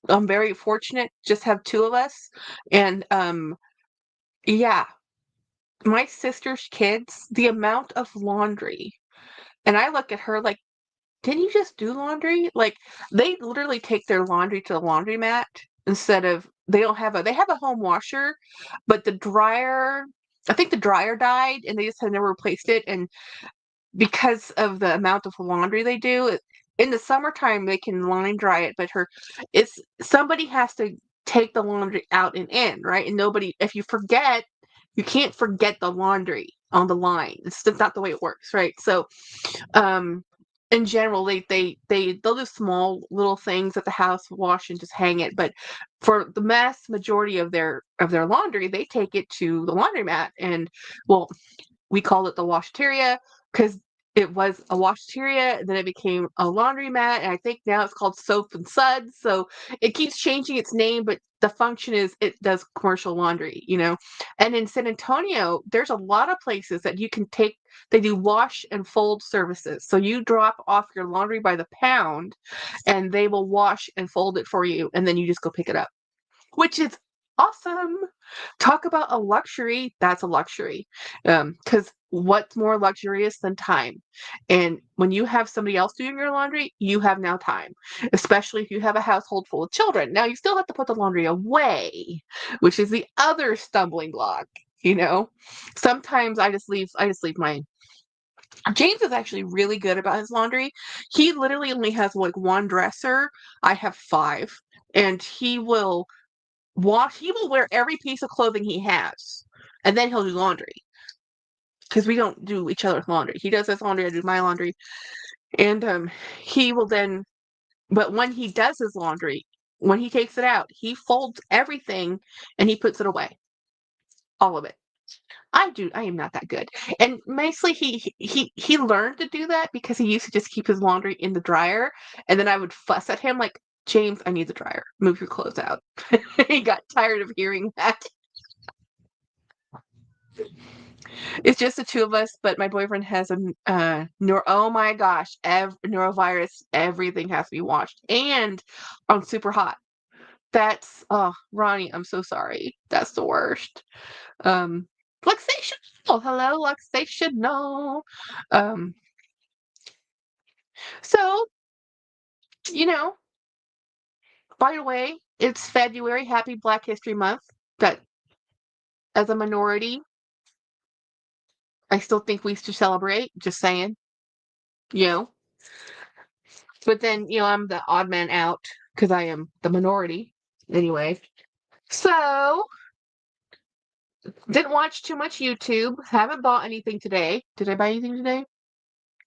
I'm very fortunate, just have 2 of us. And yeah, my sister's kids, the amount of laundry. And I look at her like, didn't you just do laundry? Like, they literally take their laundry to the laundromat instead of, they have a home washer, but I think the dryer died and they just had never replaced it. And because of the amount of laundry they do, in the summertime they can line dry it, but it's somebody has to take the laundry out and in, right? And nobody, if you forget, you can't forget the laundry on the line. It's just not the way it works, right? So, um, in general, they'll do small little things at the house, wash and just hang it. But for the mass majority of their laundry, they take it to the laundromat, and well, we called it the washateria because it was a washateria, and then it became a laundromat, and I think now it's called Soap and Suds. So it keeps changing its name, but the function is it does commercial laundry, you know. And in San Antonio, there's a lot of places that you can take. They do wash and fold services. So you drop off your laundry by the pound, and they will wash and fold it for you, and then you just go pick it up, which is Awesome. Talk about a luxury. That's a luxury. Because what's more luxurious than time? And when you have somebody else doing your laundry, you have now time, especially if you have a household full of children. Now you still have to put the laundry away, which is the other stumbling block, you know? Sometimes I just leave my James is actually really good about his laundry. He literally only has like one dresser. I have five. And he will wear every piece of clothing he has, and then he'll do laundry because we don't do each other's laundry. He does his laundry, I do my laundry, and he will then. But when he does his laundry, when he takes it out, he folds everything and he puts it away, all of it. I am not that good, and mostly he learned to do that because he used to just keep his laundry in the dryer, and then I would fuss at him like, James, I need the dryer. Move your clothes out. He got tired of hearing that. It's just the two of us, but my boyfriend has a oh my gosh, neurovirus. Everything has to be washed, and on super hot. That's oh, Ronnie, I'm so sorry. That's the worst. Um, Luxation. Oh, hello, Luxation. No. Um, so you know, by the way, it's February. Happy Black History Month. That as a minority, I still think we should celebrate. Just saying, you know. But then, I'm the odd man out because I am the minority. Anyway. So, didn't watch too much YouTube. Haven't bought anything today. Did I buy anything today?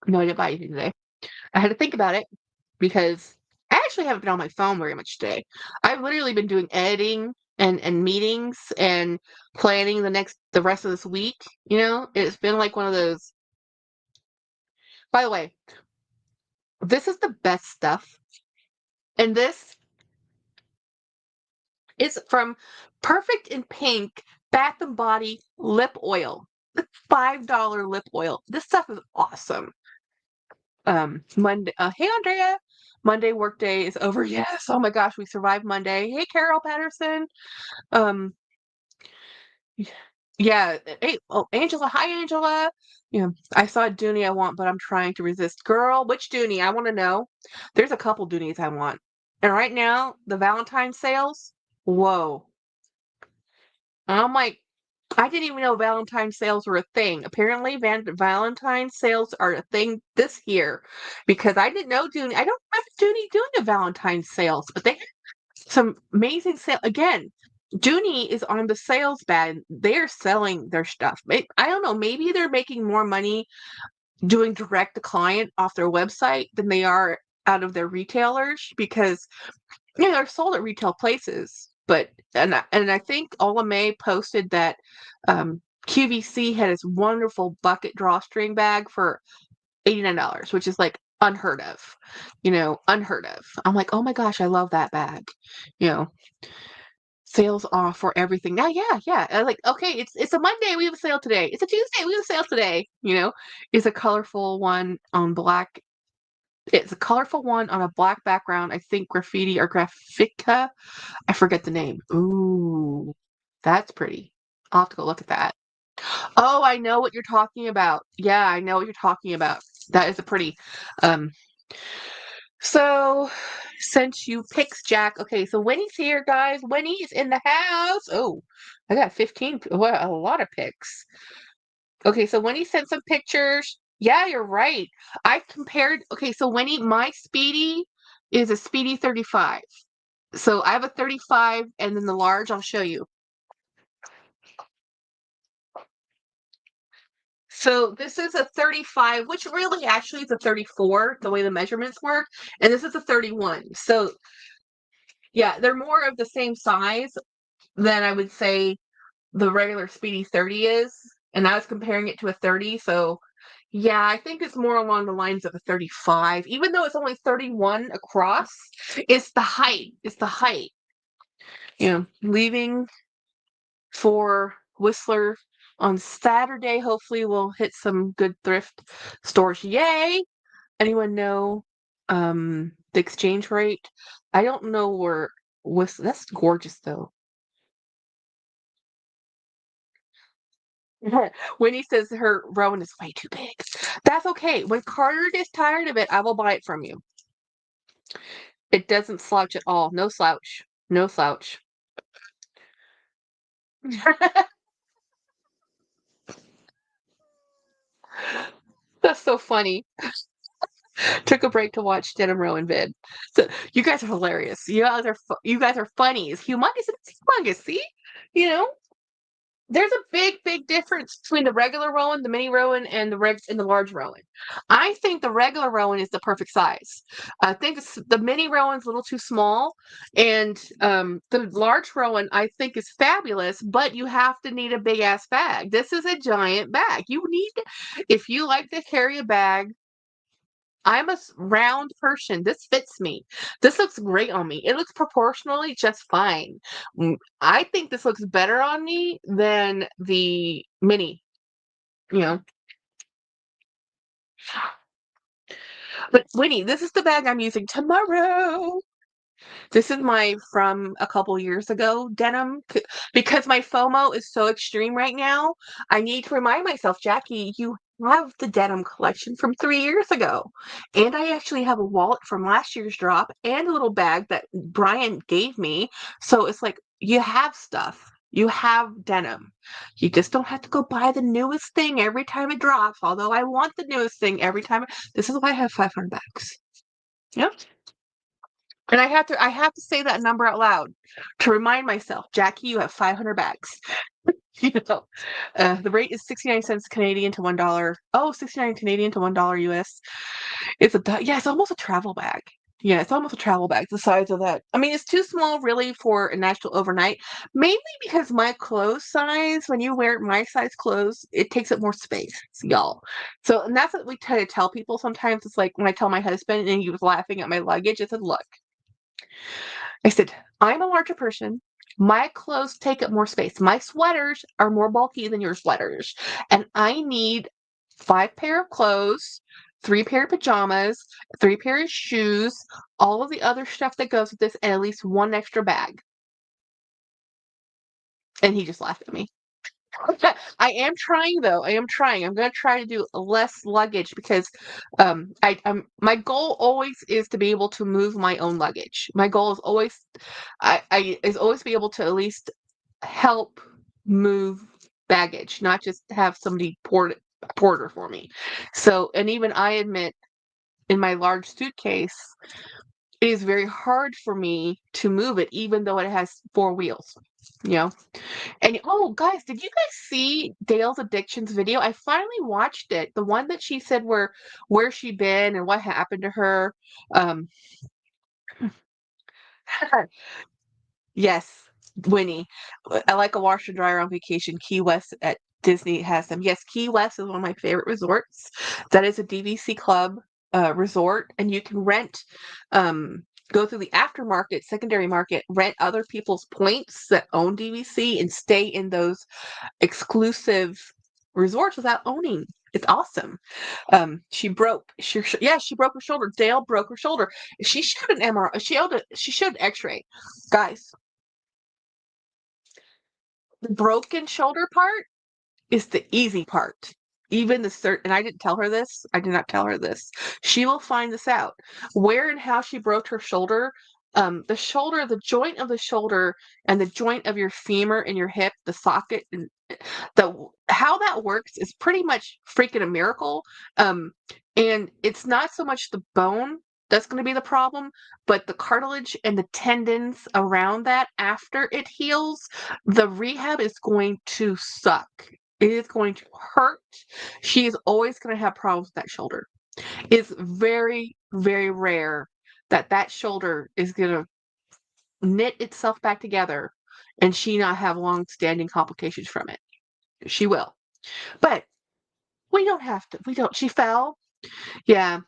No, I didn't buy anything today. I had to think about it because I actually haven't been on my phone very much today. I've literally been doing editing and meetings and planning the rest of this week. It's been like one of those. By the way, this is the best stuff. And this is from Perfect in Pink Bath and Body Lip Oil. It's $5 lip oil. This stuff is awesome. Monday. Hey, Andrea. Monday workday is over. Yes. Oh my gosh, we survived Monday. Hey, Carol Patterson. Um, yeah. Hey, oh, Angela. Hi, Angela. Yeah, I saw a Dooney I want, but I'm trying to resist. Girl, which Dooney? I want to know. There's a couple Doonies I want. And right now, the Valentine's sales. Whoa. I'm like, I didn't even know Valentine's sales were a thing. Apparently, Valentine's sales are a thing this year because I didn't know Dooney. I don't remember Dooney doing a Valentine's sales, but they had some amazing sale. Again, Dooney is on the sales band. They're selling their stuff. I don't know. Maybe they're making more money doing direct to client off their website than they are out of their retailers because they're sold at retail places. And I think Ola May posted that QVC had this wonderful bucket drawstring bag for $89, which is like unheard of. Unheard of. I'm like, oh my gosh, I love that bag. You know, sales off for everything. Now, yeah. I'm like, okay, it's a Monday, we have a sale today. It's a Tuesday, we have a sale today. It's a colorful one on black. It's a colorful one on a black background. I think graffiti or graphica. I forget the name. Ooh, that's pretty. I'll have to go look at that. Oh, I know what you're talking about. Yeah, I know what you're talking about. That is a pretty. Um, so since you picked Jack, okay, so Winnie's here, guys. Winnie's in the house. Oh, I got 15. What a lot of picks. Okay, so Winnie sent some pictures. Yeah, you're right. I compared. Okay, so Winnie, my Speedy is a Speedy 35. So I have a 35 and then the large, I'll show you. So this is a 35, which really actually is a 34, the way the measurements work. And this is a 31. So yeah, they're more of the same size than I would say the regular Speedy 30 is. And I was comparing it to a 30. So yeah, I think it's more along the lines of a 35. Even though it's only 31 across, it's the height. It's the height. Leaving for Whistler on Saturday. Hopefully, we'll hit some good thrift stores. Yay! Anyone know the exchange rate? I don't know where Whistler. That's gorgeous, though. Winnie says her Rowan is way too big. That's okay. When Carter gets tired of it, I will buy it from you. It doesn't slouch at all. No slouch. No slouch. That's so funny. Took a break to watch Denim Rowan vid. So you guys are hilarious. You guys are funny. It's humongous. It's humongous. See, you know, there's a big difference between the regular Rowan, the mini Rowan, and the large Rowan. I think the regular Rowan is the perfect size. I think the mini Rowan's a little too small, and the large Rowan I think is fabulous. But you have to need a big ass bag. This is a giant bag. You need, if you like to carry a bag. I'm a round person. This fits me. This looks great on me. It looks proportionally just fine. I think this looks better on me than the mini, you know. But Winnie, this is the bag I'm using tomorrow. This is my from a couple years ago denim because my FOMO is so extreme right now. I need to remind myself, Jackie, you have the denim collection from 3 years ago. And I actually have a wallet from last year's drop and a little bag that Brian gave me. So it's like you have stuff. You have denim. You just don't have to go buy the newest thing every time it drops. Although I want the newest thing every time. This is why I have 500 bags. Yep. And I have to say that number out loud to remind myself, Jackie, you have 500 bags. You know, the rate is 69 cents Canadian to $1. Oh, 69 Canadian to $1 US. It's almost a travel bag. Yeah, it's almost a travel bag, the size of that. I mean, it's too small really for a national overnight, mainly because my clothes size, when you wear my size clothes, it takes up more space, y'all. So, and that's what we try to tell people sometimes. It's like when I tell my husband and he was laughing at my luggage, I said, look, I said, I'm a larger person. My clothes take up more space. My sweaters are more bulky than your sweaters. And I need 5 pair of clothes, 3 pair of pajamas, 3 pair of shoes, all of the other stuff that goes with this, and at least one extra bag. And he just laughed at me. I am trying though. I am trying. I'm gonna try to do less luggage because my goal always is to be able to move my own luggage. My goal is always is always be able to at least help move baggage, not just have somebody porter for me. So, and even I admit in my large suitcase, it is very hard for me to move it, even though it has 4 wheels. You know. And oh, guys, did you guys see Dale's Addictions video? I finally watched it. The one that she said where she been and what happened to her. Um, yes, Winnie. I like a washer dryer on vacation. Key West at Disney has them. Yes, Key West is one of my favorite resorts. That is a DVC club resort, and you can rent. Go through the aftermarket, secondary market, rent other people's points that own DVC and stay in those exclusive resorts without owning. It's awesome. She broke her shoulder. Dale broke her shoulder. She showed an MRI. She showed an X-ray. Guys, the broken shoulder part is the easy part. Even and I didn't tell her this. I did not tell her this. She will find this out. Where and how she broke her shoulder, the joint of the shoulder and the joint of your femur and your hip, the socket, and how that works is pretty much freaking a miracle. And it's not so much the bone that's going to be the problem, but the cartilage and the tendons around that after it heals, the rehab is going to suck. It is going to hurt. She is always going to have problems with that shoulder. It's very, very rare that shoulder is going to knit itself back together and she not have long-standing complications from it. She will. But we don't have to. We don't. She fell. Yeah.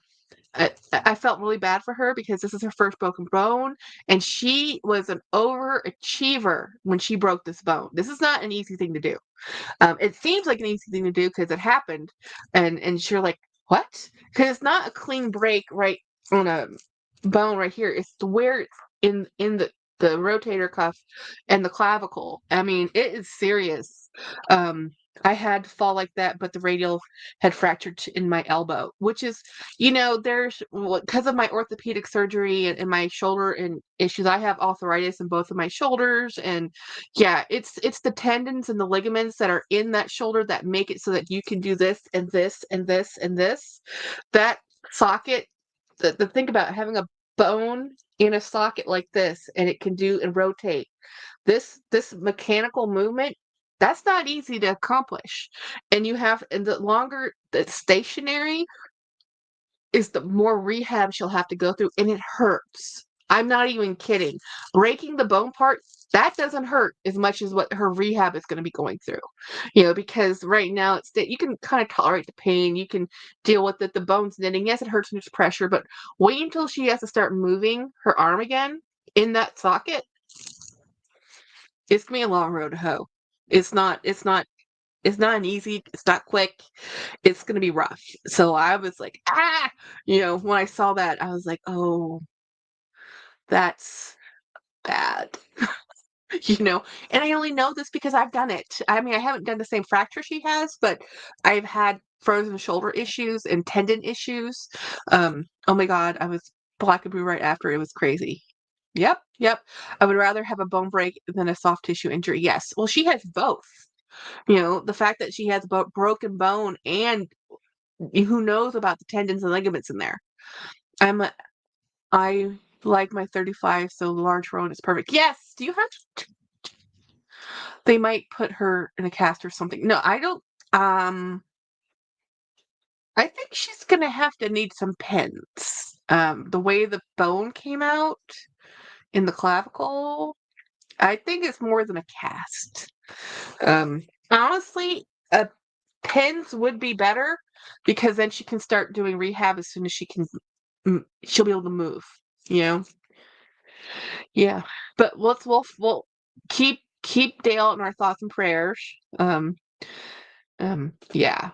I felt really bad for her because this is her first broken bone, and she was an overachiever when she broke this bone. This is not an easy thing to do. It seems like an easy thing to do because it happened, and you're like, what? Because it's not a clean break right on a bone right here. It's where it's in the rotator cuff and the clavicle. I mean, it is serious. I had to fall like that, but the radial had fractured in my elbow, which is, there's because of my orthopedic surgery and my shoulder and issues. I have arthritis in both of my shoulders, and yeah, it's the tendons and the ligaments that are in that shoulder that make it so that you can do this and this and this and this. That socket, the thing about having a bone in a socket like this, and it can do and rotate this mechanical movement, that's not easy to accomplish. And the longer that's stationary is the more rehab she'll have to go through, and it hurts. I'm not even kidding. Breaking the bone part, that doesn't hurt as much as what her rehab is going to be going through. Because right now it's that you can kind of tolerate the pain, you can deal with it, the bone's knitting. Yes, it hurts and there's pressure, but wait until she has to start moving her arm again in that socket. It's gonna be a long road to hoe. It's not an easy, it's not quick. It's gonna be rough. So I was like, when I saw that, I was like, oh, that's bad. And I only know this because I've done it. I mean, I haven't done the same fracture she has, but I've had frozen shoulder issues and tendon issues. Oh my God, I was black and blue right after. It was crazy. Yep, yep. I would rather have a bone break than a soft tissue injury. Yes. Well, she has both. The fact that she has a broken bone and who knows about the tendons and ligaments in there. I like my 35, so the large road is perfect. Yes. Do you have They might put her in a cast or something. No, I don't. I think she's gonna have to need some pins. The way the bone came out in the clavicle, I think it's more than a cast. Honestly, pins would be better because then she can start doing rehab as soon as she'll be able to move. You know? Yeah. But we'll keep Dale in our thoughts and prayers. Yeah.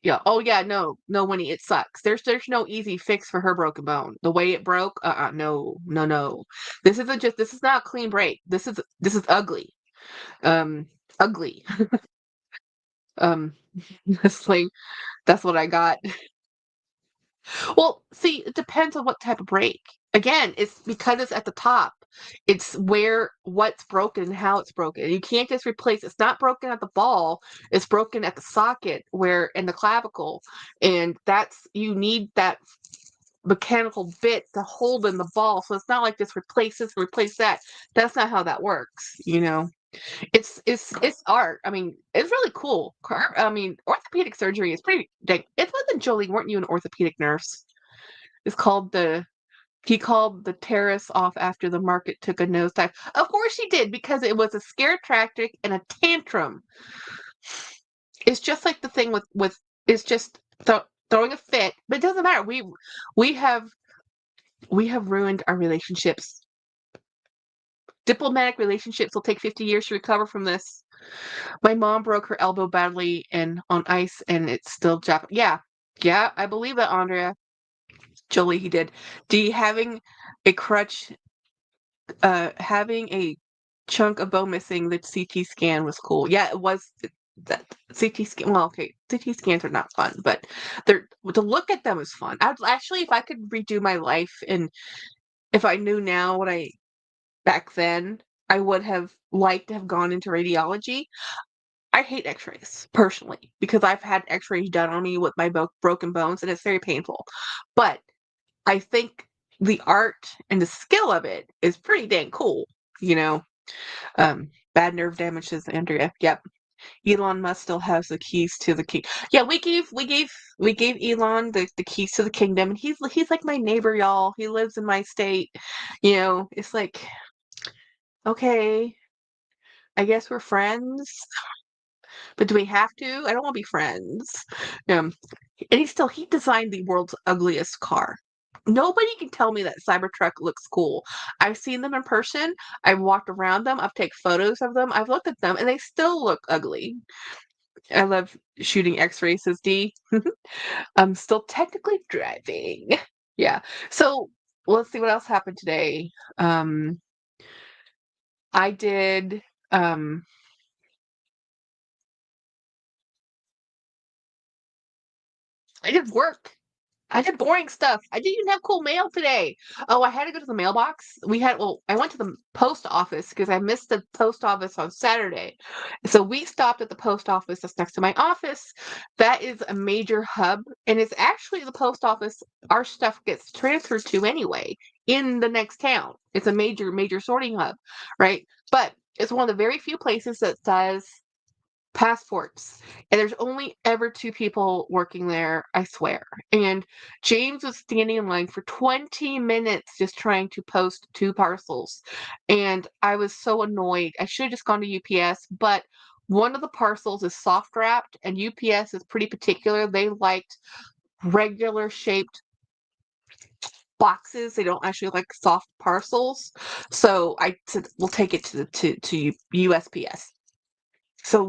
Yeah. Oh yeah, no, Winnie, it sucks. There's no easy fix for her broken bone. The way it broke, no, no, no. This is not a clean break. This is ugly. Ugly. Um, that's like that's what I got. Well, see, it depends on what type of break. Again, it's because it's at the top. It's what's broken and how it's broken. You can't just replace. It's not broken at the ball. It's broken at the socket where in the clavicle, and you need that mechanical bit to hold in the ball. So it's not like just replace this, replace that. That's not how that works. It's art. I mean, it's really cool. I mean, orthopedic surgery is pretty dang. It wasn't Jolie, weren't you an orthopedic nurse? It's called he called the terrace off after the market took a nosedive. Of course he did, because it was a scare tactic and a tantrum. It's just like the thing with it's just throwing a fit, but it doesn't matter. We have ruined our relationships. Diplomatic relationships will take 50 years to recover from this. My mom broke her elbow badly and on ice, and it's still Jap. Yeah, yeah, I believe that, Andrea. Jolie, he did. Having a crutch, having a chunk of bone missing, the CT scan was cool. Yeah, it was. That CT scan. Well, okay, CT scans are not fun, but they're to look at them is fun. I'd actually, if I could redo my life, and if I knew now what I back then, I would have liked to have gone into radiology. I hate X-rays personally because I've had X-rays done on me with my broken bones, and it's very painful. But I think the art and the skill of it is pretty dang cool. You know, bad nerve damage, says Andrea. Yep. Elon Musk still has the keys to the key. Yeah, we gave Elon the keys to the kingdom, and he's like my neighbor, y'all. He lives in my state. It's like, okay, I guess we're friends, but do we have to? I don't want to be friends. Um, and he designed the world's ugliest car. Nobody can tell me that Cybertruck looks cool. I've seen them in person. I've walked around them. I've taken photos of them. I've looked at them, and they still look ugly. I love shooting X-rays, says D. I'm still technically driving. Yeah. So let's see what else happened today. I did. Um, I did work. I did boring stuff. I didn't even have cool mail today. Oh, I had to go to the mailbox. I went to the post office because I missed the post office on Saturday. So we stopped at the post office that's next to my office. That is a major hub, and it's actually the post office our stuff gets transferred to anyway in the next town. It's a major, major sorting hub, right? But it's one of the very few places that does passports, and there's only ever two people working there, I swear. And James was standing in line for 20 minutes just trying to post two parcels, and I was so annoyed. I should have just gone to UPS, but one of the parcels is soft wrapped, and UPS is pretty particular. They liked regular shaped boxes. They don't actually like soft parcels. So I said we'll take it to USPS. So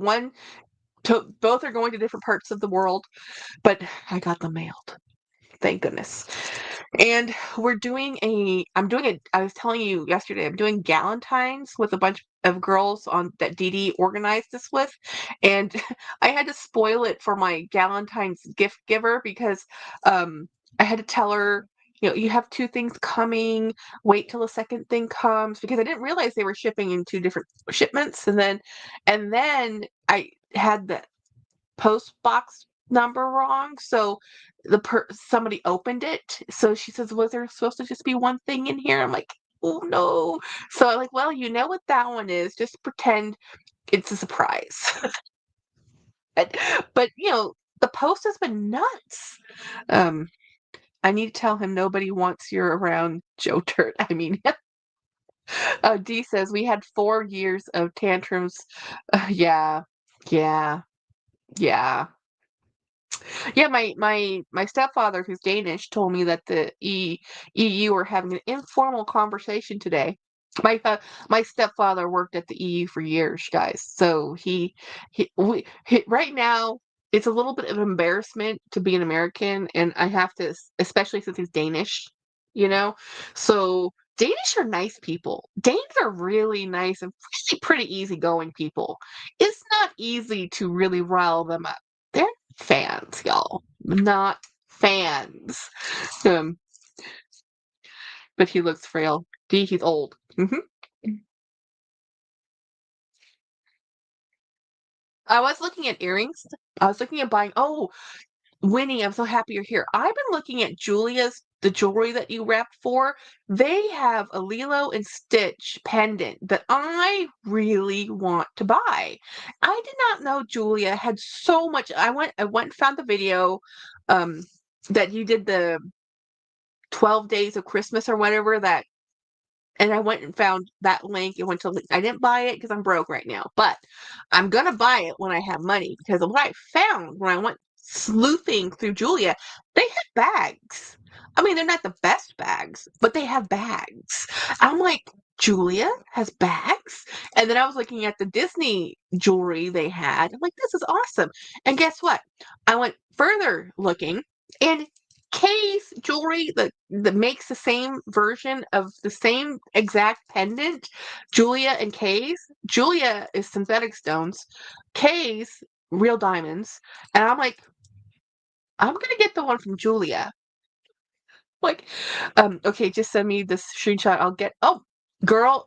both are going to different parts of the world, but I got them mailed. Thank goodness. And I was telling you yesterday, I'm doing Galentine's with a bunch of girls on that Dee Dee organized this with. And I had to spoil it for my Galentine's gift giver because I had to tell her, you have two things coming, wait till the second thing comes, because I didn't realize they were shipping in two different shipments. And then I had the post box number wrong. So somebody opened it. So she says, "Was there supposed to just be one thing in here?" I'm like, "Oh no." So I'm like, "Well, you know what that one is. Just pretend it's a surprise." but, but the post has been nuts. Um, I need to tell him nobody wants you around, Joe Dirt. I mean, Dee says we had 4 years of tantrums. Yeah, yeah, yeah. Yeah, my stepfather, who's Danish, told me that the EU were having an informal conversation today. My stepfather worked at the EU for years, guys. So right now it's a little bit of embarrassment to be an American, and I have to, especially since he's Danish, you know. So Danish are nice people. Danes are really nice and pretty easygoing people. It's not easy to really rile them up. They're fans, y'all, not fans. Um, but he looks frail. He's old. I was looking at earrings. I was looking at buying. Oh, Winnie, I'm so happy you're here. I've been looking at the jewelry that you wrapped for. They have a Lilo and Stitch pendant that I really want to buy. I did not know Julia had so much. I went and found the video um, that you did the 12 Days of Christmas or whatever that, and I went and found that link and went to, I didn't buy it because I'm broke right now, but I'm gonna buy it when I have money, because of what I found when I went sleuthing through Julia. They have bags. I mean, they're not the best bags, but they have bags. I'm like, Julia has bags? And then I was looking at the Disney jewelry they had. I'm like, this is awesome. And guess what? I went further looking, and Kay's jewelry that makes the same version of the same exact pendant. Julia is synthetic stones. Kay's real diamonds. And I'm like, I'm gonna get the one from Julia. Like, okay, just send me this screenshot. Oh, girl,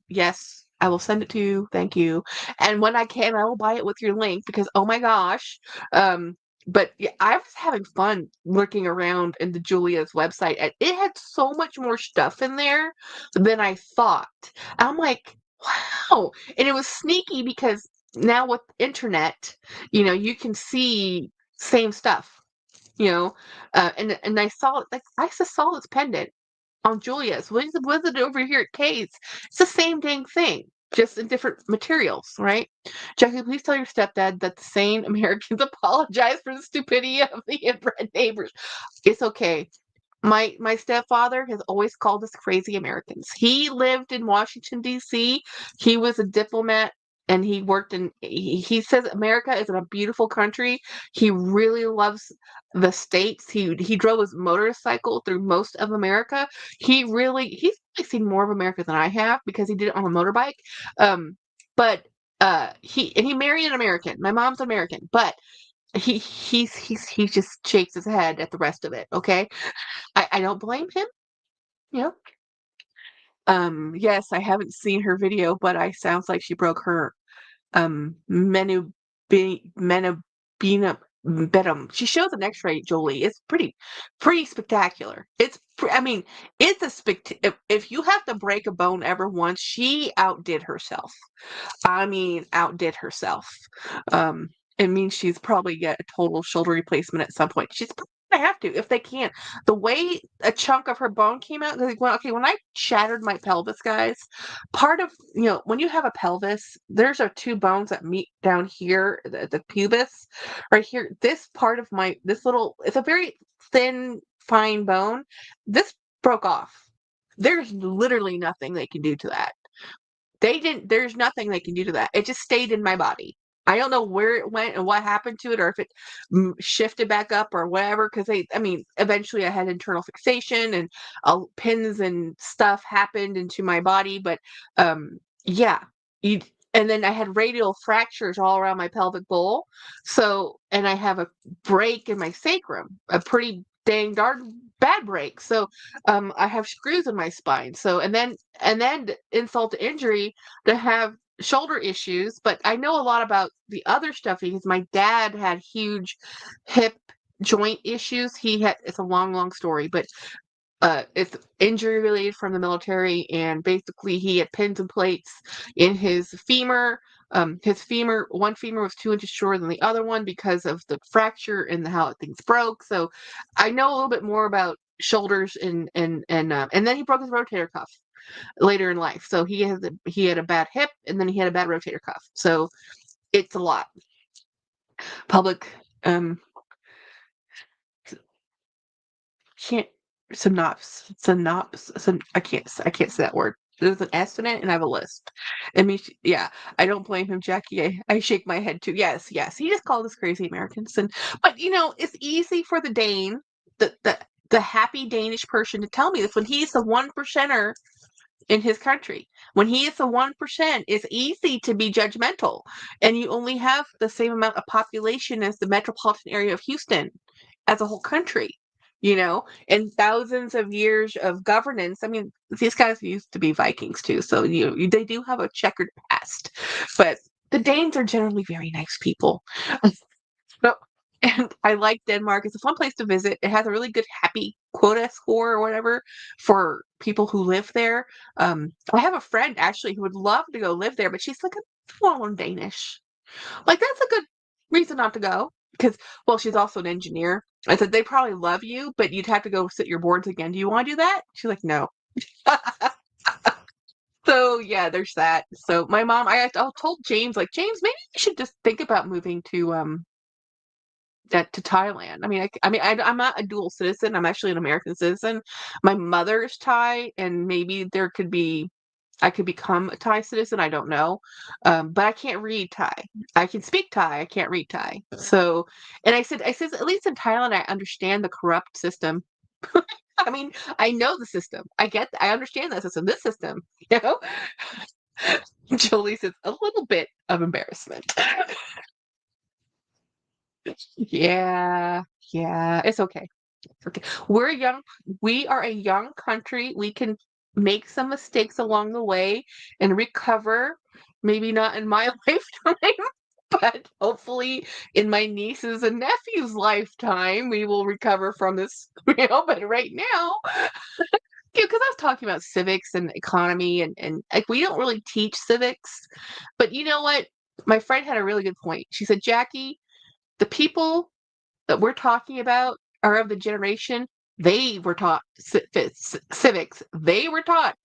yes, I will send it to you. Thank you. And when I can, I will buy it with your link, because oh my gosh. Um, but yeah, I was having fun looking around in the Julia's website, and it had so much more stuff in there than I thought. I'm like, wow. And it was sneaky because now with internet, you can see same stuff, and I saw it, like I just saw this pendant on Julia's. Was it over here at Kate's? It's the same dang thing, just in different materials, right? Jackie, please tell your stepdad that the sane Americans apologize for the stupidity of the inbred neighbors. It's okay. My stepfather has always called us crazy Americans. He lived in Washington, D.C. He was a diplomat, and he says America is a beautiful country. He really loves the states. He drove his motorcycle through most of America. He's probably seen more of America than I have, because he did it on a motorbike. But he married an American. My mom's American, but he just shakes his head at the rest of it. Okay, I don't blame him. You know. Yes, I haven't seen her video, but I sounds like she broke her menu menabina bedum. She shows an X-ray, Jolie. It's pretty spectacular. I mean, it's a if you have to break a bone ever once, she outdid herself. I mean, outdid herself. Um, it means she's probably get a total shoulder replacement at some point. She's probably gonna have to if they can't. The way a chunk of her bone came out, like, okay, when I shattered my pelvis, guys, part of when you have a pelvis, there's are two bones that meet down here, the pubis, right here. This part of this little, it's a very thin, fine bone. This broke off. There's literally nothing they can do to that. There's nothing they can do to that. It just stayed in my body. I don't know where it went and what happened to it, or if it shifted back up or whatever. Because eventually I had internal fixation and pins and stuff happened into my body. But yeah, you, and then I had radial fractures all around my pelvic bowl. So, and I have a break in my sacrum, a pretty dang darn bad break. So, I have screws in my spine. So, and then insult to injury to have shoulder issues, but I know a lot about the other stuff because my dad had huge hip joint issues. It's a long story, but it's injury related from the military, and basically he had pins and plates in his femur. One femur was 2 inches shorter than the other one because of the fracture and how things broke. So I know a little bit more about shoulders and then he broke his rotator cuff later in life. So he had a bad hip, and then he had a bad rotator cuff. So it's a lot. Public can't I can't say that word. There's an S in it, and I have a lisp. I mean, yeah, I don't blame him, Jackie. I shake my head too. Yes. He just called us crazy Americans, but it's easy for the Dane, the happy Danish person, to tell me this when he's the 1%er in his country. When he is the 1%, it's easy to be judgmental. And you only have the same amount of population as the metropolitan area of Houston as a whole country, and thousands of years of governance. I mean, these guys used to be Vikings too, so they do have a checkered past. But the Danes are generally very nice people. No, and I like Denmark. It's a fun place to visit. It has a really good happy quota score or whatever for people who live there. I have a friend actually who would love to go live there, but she's like, I don't learn Danish. Like, that's a good reason not to go because, well, she's also an engineer. I said they probably love you, but you'd have to go sit your boards again. Do you want to do that? She's like, no. So yeah, there's that. So my mom, I told James, like, James, maybe you should just think about moving to Thailand. I'm not a dual citizen. I'm actually an American citizen. My mother's Thai, and maybe I could become a Thai citizen. I don't know, but I can't read Thai. I can speak Thai. I can't read Thai. So, and I said, at least in Thailand, I understand the corrupt system. I mean, I know the system. I understand that system. This system, you know. Jolie says a little bit of embarrassment. Yeah, it's okay. It's okay. We are a young country. We can make some mistakes along the way and recover. Maybe not in my lifetime, but hopefully in my nieces and nephews' lifetime, we will recover from this. But right now, because I was talking about civics and economy, and like, we don't really teach civics. But you know what? My friend had a really good point. She said, Jackie, the people that we're talking about are of the generation they were taught civics. They were taught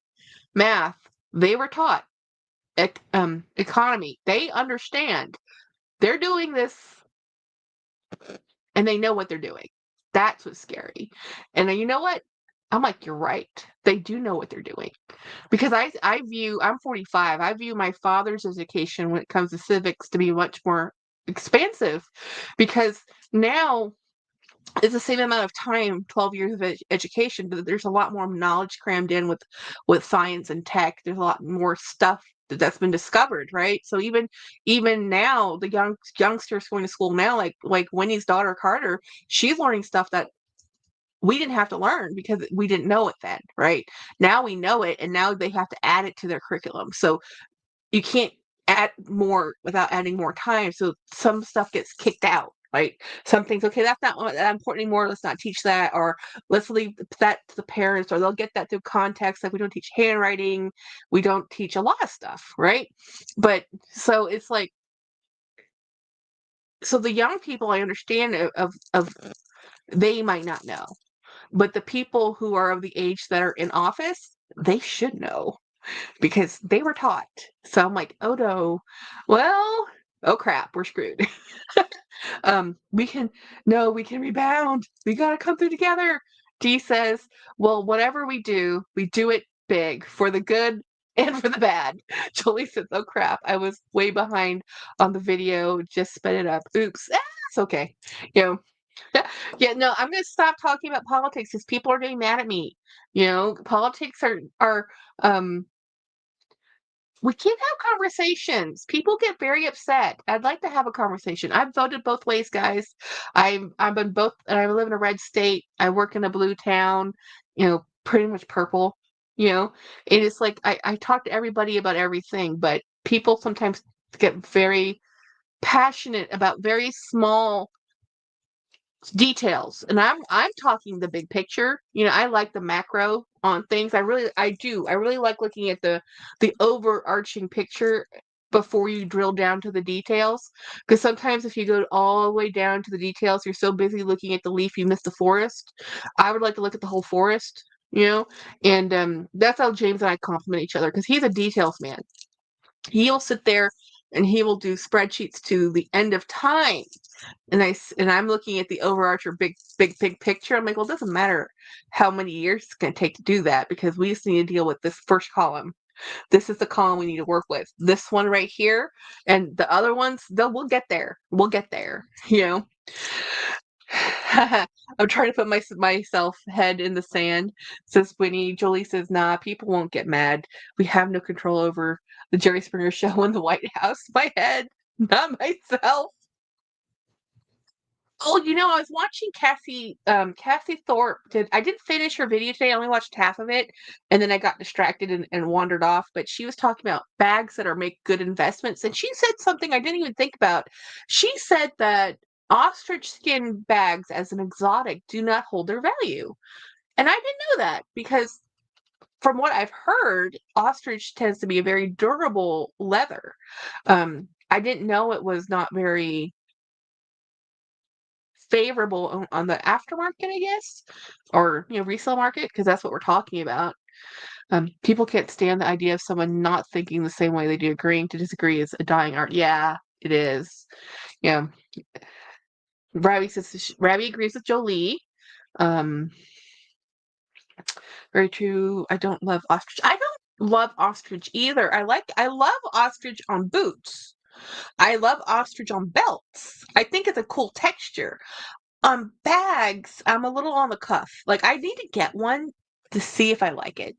math. They were taught economy. They understand. They're doing this, and they know what they're doing. That's what's scary. And you know what? I'm like, you're right. They do know what they're doing. Because I'm 45. I view my father's education when it comes to civics to be much more expansive, because now it's the same amount of time, 12 years of education, but there's a lot more knowledge crammed in with science and tech. There's a lot more stuff that's been discovered, right? So even now, the youngsters going to school now, like Winnie's daughter Carter, she's learning stuff that we didn't have to learn because we didn't know it then, right? Now we know it, and now they have to add it to their curriculum. So you can't add more without adding more time. So some stuff gets kicked out, right? Some things, okay, that's not that important anymore. Let's not teach that, or let's leave that to the parents, or they'll get that through context. Like we don't teach handwriting, we don't teach a lot of stuff, right? But so it's like, so the young people, I understand of they might not know, but the people who are of the age that are in office, they should know because they were taught. So I'm like, oh no, well, oh crap, we're screwed. We can, no, we can rebound. We got to come through together. Dee says, well, whatever we do it big for the good and for the bad. Jolie says, oh crap, I was way behind on the video. Just sped it up. Oops. It's okay. You know, yeah, no, I'm gonna stop talking about politics because people are getting mad at me. You know, politics are um we can't have conversations. People get very upset. I'd like to have a conversation. I've voted both ways, guys. I've been both. I live in a red state. I work in a blue town. You know, pretty much purple. You know, it is like I talk to everybody about everything, but people sometimes get very passionate about very small details, and I'm talking the big picture. You know, I like the macro on things. I really like looking at the overarching picture before you drill down to the details, because sometimes if you go all the way down to the details, you're so busy looking at the leaf you miss the forest. I would like to look at the whole forest, you know. And that's how James and I complement each other, because he's a details man. He'll sit there and he will do spreadsheets to the end of time, and I'm looking at the overarcher big picture. I'm like, well, it doesn't matter how many years it's going to take to do that, because we just need to deal with this first column. This is the column we need to work with. This one right here, and the other ones, we'll get there. We'll get there. You know. I'm trying to put myself head in the sand, says Winnie. Jolie says, nah, people won't get mad. We have no control over the Jerry Springer show in the White House. My head, not myself. Oh, you know, I was watching Cassie Thorpe I didn't finish her video today. I only watched half of it, and then I got distracted and wandered off. But she was talking about bags that make good investments, and she said something I didn't even think about. She said that ostrich skin bags as an exotic do not hold their value. And I didn't know that, because from what I've heard, ostrich tends to be a very durable leather. I didn't know it was not very favorable on the aftermarket, I guess, or resale market, because that's what we're talking about. People can't stand the idea of someone not thinking the same way they do. Agreeing to disagree is a dying art. Yeah, it is. Yeah. Ravi agrees with Jolie. Um, Very true. I don't love ostrich. I don't love ostrich either. I love ostrich on boots. I love ostrich on belts. I think it's a cool texture. On bags, I'm a little on the cuff. Like, I need to get one to see if I like it.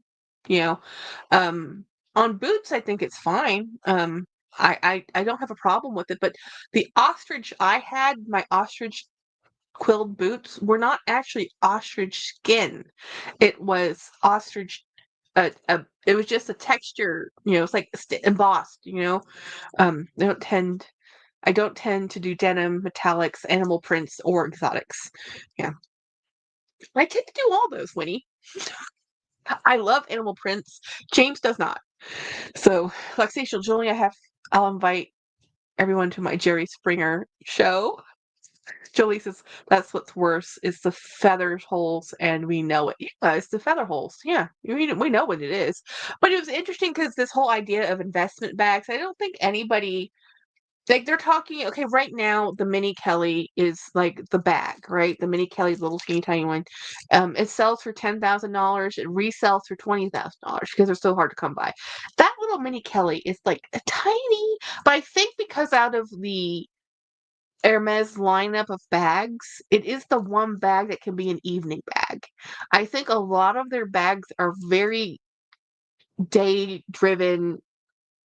You know, on boots, I think it's fine. I don't have a problem with it. But the ostrich I had, my ostrich quilled boots, were not actually ostrich skin. It was ostrich. It was just a texture. It's like embossed. Um, I don't tend I don't tend to do denim, metallics, animal prints, or exotics. Yeah. I tend to do all those, Winnie. I love animal prints. James does not. So, Luxacial Julie, I'll invite everyone to my Jerry Springer show. Jolie says, that's what's worse, is the feather holes, and we know it. Yeah, it's the feather holes. Yeah, we know what it is. But it was interesting because this whole idea of investment bags, I don't think anybody, like, they're talking, okay, right now, the Mini Kelly is like the bag, right? The Mini Kelly's little teeny tiny one. It sells for $10,000. It resells for $20,000 because they're so hard to come by. That little Mini Kelly is like a tiny, but I think because out of the Hermes lineup of bags, it is the one bag that can be an evening bag. I think a lot of their bags are very day driven,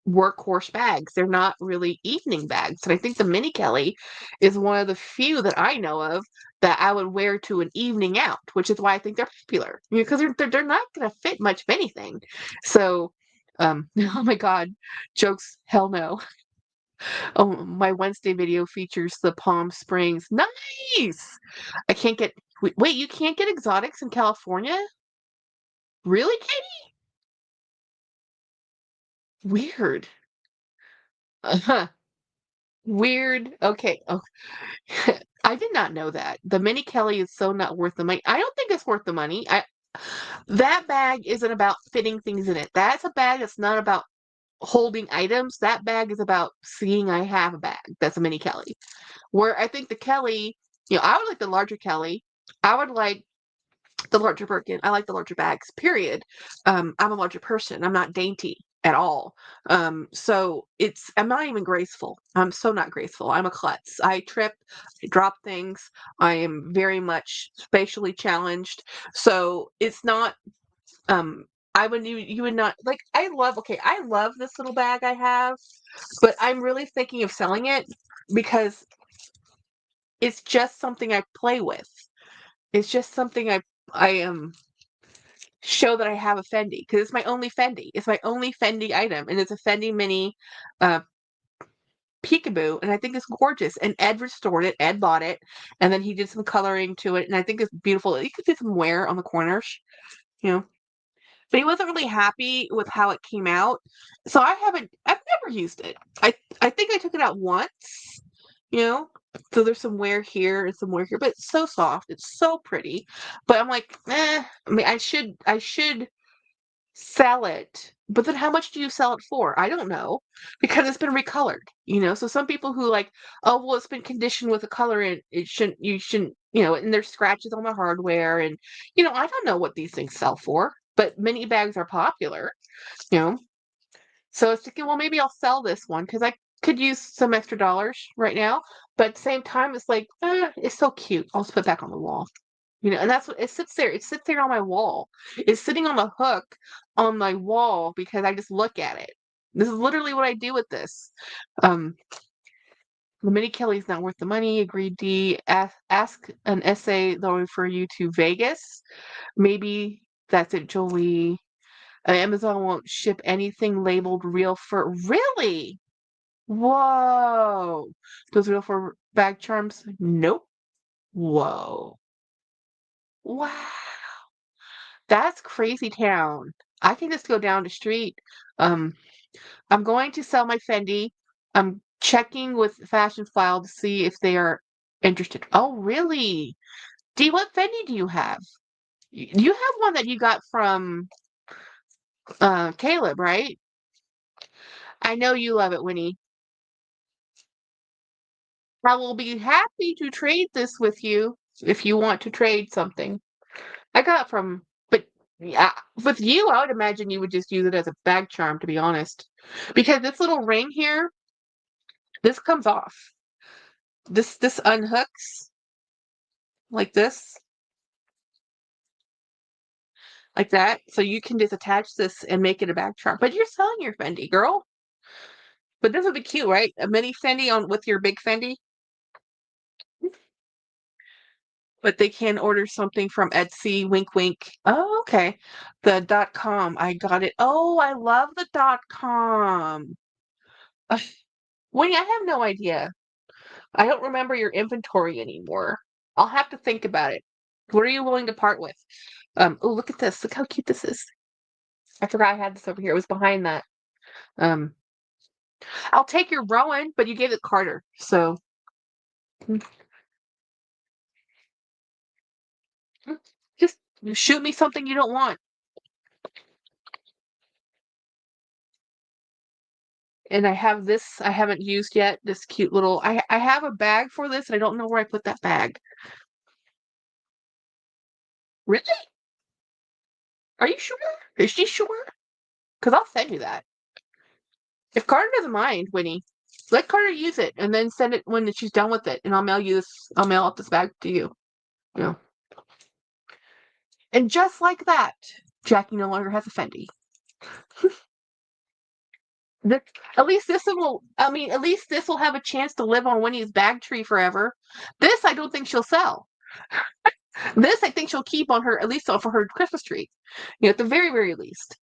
workhorse bags. They're not really evening bags. And I think the Mini Kelly is one of the few that I know of that I would wear to an evening out, which is why I think they're popular. Because they're not going to fit much of anything. So, oh my God, jokes, hell no. Oh, my Wednesday video features the Palm Springs. Nice. I can't get. Wait, you can't get exotics in California? Really, Katie? Weird. Uh-huh. Weird. Okay. Oh, I did not know that. The Mini Kelly is so not worth the money. I don't think it's worth the money. That bag isn't about fitting things in it. That's a bag that's not about holding items. That bag is about seeing I have a bag. That's a Mini Kelly. Where I think the Kelly, I would like the larger Kelly. I would like the larger Birkin. I like the larger bags, period. I'm a larger person. I'm not dainty at all. So I'm not even graceful. I'm so not graceful. I'm a klutz. I trip, I drop things. I am very much spatially challenged. So it's not, you would not like, I love this little bag I have, but I'm really thinking of selling it because it's just something I play with. It's just something I show that I have a Fendi because it's my only Fendi. It's my only Fendi item, and it's a Fendi Mini uh, Peekaboo, and I think it's gorgeous. And Ed restored it. Ed bought it, and then he did some coloring to it, and I think it's beautiful. You could do some wear on the corners, you know. But he wasn't really happy with how it came out, so I've never used it. I think I took it out once, you know. So there's some wear here and some wear here, but it's so soft. It's so pretty. But I'm like, I mean, I should sell it. But then how much do you sell it for? I don't know because it's been recolored, you know? So some people who like, oh, well, it's been conditioned with a color and you shouldn't, and there's scratches on the hardware and, I don't know what these things sell for, but mini bags are popular, you know? So I was thinking, well, maybe I'll sell this one because I could use some extra dollars right now. But at the same time, it's like, it's so cute. I'll just put it back on the wall. And that's what it sits there. It sits there on my wall. It's sitting on the hook on my wall because I just look at it. This is literally what I do with this. Um, the Mini Kelly's not worth the money. Agreed D. Ask an essay. They'll refer you to Vegas. Maybe that's it, Jolie. Amazon won't ship anything labeled real fur. Really? Whoa. Those real fur bag charms? Nope. Whoa. Wow. That's crazy town. I can just go down the street. Um, I'm going to sell my Fendi. I'm checking with Fashion File to see if they are interested. Oh, really? Dee, what Fendi do you have? You have one that you got from Caleb, right? I know you love it, Winnie. I will be happy to trade this with you if you want to trade something. I got but yeah, with you, I would imagine you would just use it as a bag charm, to be honest. Because this little ring here, this comes off. This unhooks like this, like that. So you can just attach this and make it a bag charm. But you're selling your Fendi, girl. But this would be cute, right? A mini Fendi on with your big Fendi. But they can order something from Etsy. Wink, wink. Oh, okay. The .com. I got it. Oh, I love the .com. Ugh, Winnie, I have no idea. I don't remember your inventory anymore. I'll have to think about it. What are you willing to part with? Oh, look at this. Look how cute this is. I forgot I had this over here. It was behind that. Um, I'll take your Rowan, but you gave it Carter. So mm, mm, just shoot me something you don't want. And I have this I haven't used yet. This cute little I have a bag for this and I don't know where I put that bag. Really? Are you sure? Is she sure? Because I'll send you that. If Carter doesn't mind, Winnie, let Carter use it and then send it when she's done with it, and I'll mail out this bag to you. You know. And just like that, Jackie no longer has a Fendi. This, at least this one will. I mean, at least this will have a chance to live on Winnie's bag tree forever. This I don't think she'll sell. This I think she'll keep on her, at least for her Christmas tree. At the very, very least.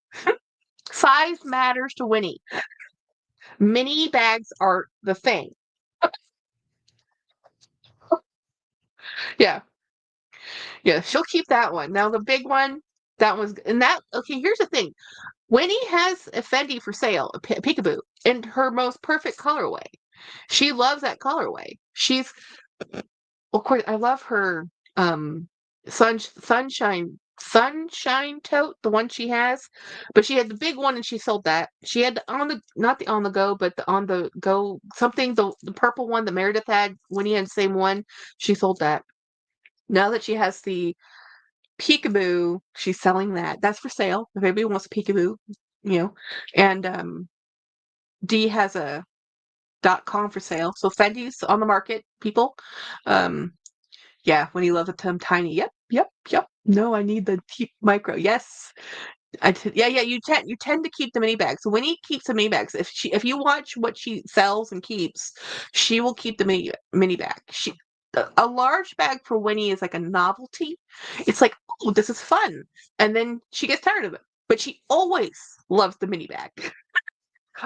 Size matters to Winnie. Mini bags are the thing. Yeah. Yeah, she'll keep that one. Now the big one, that one's and that okay, here's the thing. Winnie has a Fendi for sale, a peekaboo, in her most perfect colorway. She loves that colorway. She's of course I love her sunshine tote, the one she has. But she had the big one and she sold that. She had the on the not the on the go, but the on the go something, the purple one that Meredith had, Winnie had the same one. She sold that. Now that she has the peekaboo, she's selling that. That's for sale. If anybody wants a peekaboo, you know. And Dee has a .com for sale. So Fendi's on the market, people. Um, yeah, when he loves a Tim Tiny. Yep, yep, yep. No, I need the micro. Yes. Yeah, yeah, you tend to keep the mini bags. So Winnie keeps the mini bags. If you watch what she sells and keeps, she will keep the mini bag. A large bag for Winnie is like a novelty. It's like, oh, this is fun. And then she gets tired of it. But she always loves the mini bag.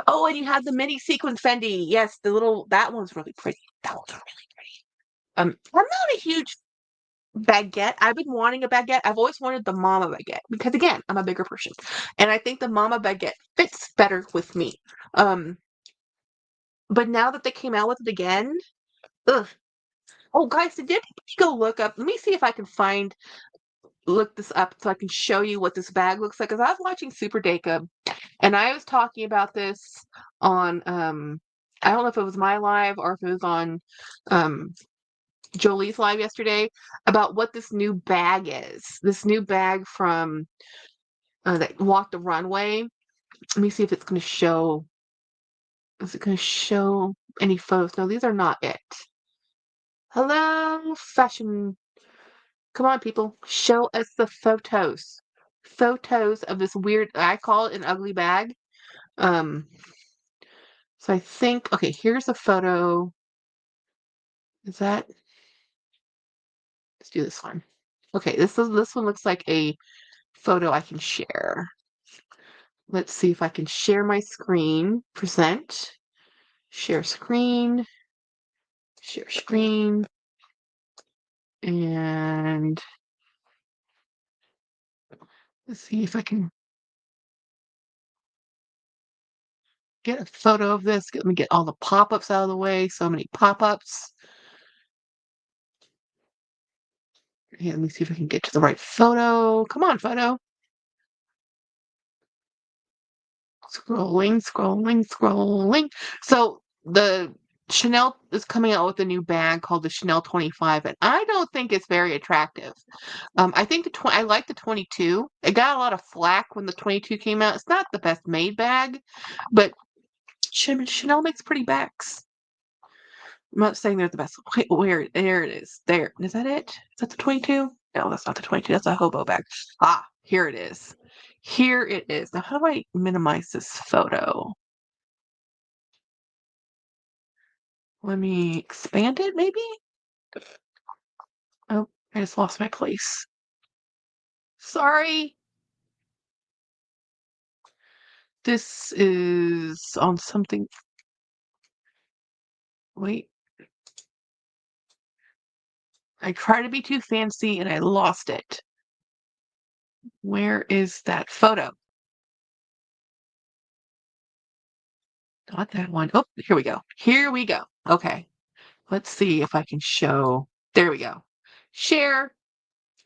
Oh, and you have the mini sequin Fendi. Yes, that one's really pretty. That one's really pretty. I'm not a huge baguette. I've been wanting a baguette. I've always wanted the mama baguette because again, I'm a bigger person. And I think the mama baguette fits better with me. Um, but now that they came out with it again, ugh. Oh guys, did you go look up? Let me see if I can look this up so I can show you what this bag looks like. Because I was watching Super Dacob and I was talking about this on I don't know if it was my live or if it was on um Jolie's live yesterday about what this new bag is. This new bag from that Walk the Runway. Let me see if it's going to show. Is it going to show any photos? No, these are not it. Hello, fashion. Come on, people. Show us the photos. Photos of this weird, I call it an ugly bag. Um, so I think, okay, here's a photo. Is that, let's do this one. Okay, this one looks like a photo I can share. Let's see if I can share my screen. Present. Share screen. Share screen. And let's see if I can get a photo of this. Let me get all the pop-ups out of the way. So many pop-ups. Let me see if I can get to the right photo. Come on, photo. Scrolling, scrolling, scrolling. So the Chanel is coming out with a new bag called the Chanel 25, and I don't think it's very attractive. I think I like the 22. It got a lot of flack when the 22 came out. It's not the best made bag, but Chanel makes pretty bags. I'm not saying they're the best. Wait, where? There it is. There. Is that it? Is that the 22? No, that's not the 22. That's a hobo bag. Ah, here it is. Here it is. Now, how do I minimize this photo? Let me expand it, maybe? Oh, I just lost my place. Sorry. This is on something. Wait. I tried to be too fancy and I lost it. Where is that photo? Not that one. Oh, here we go. Here we go. Okay. Let's see if I can show. There we go. Share.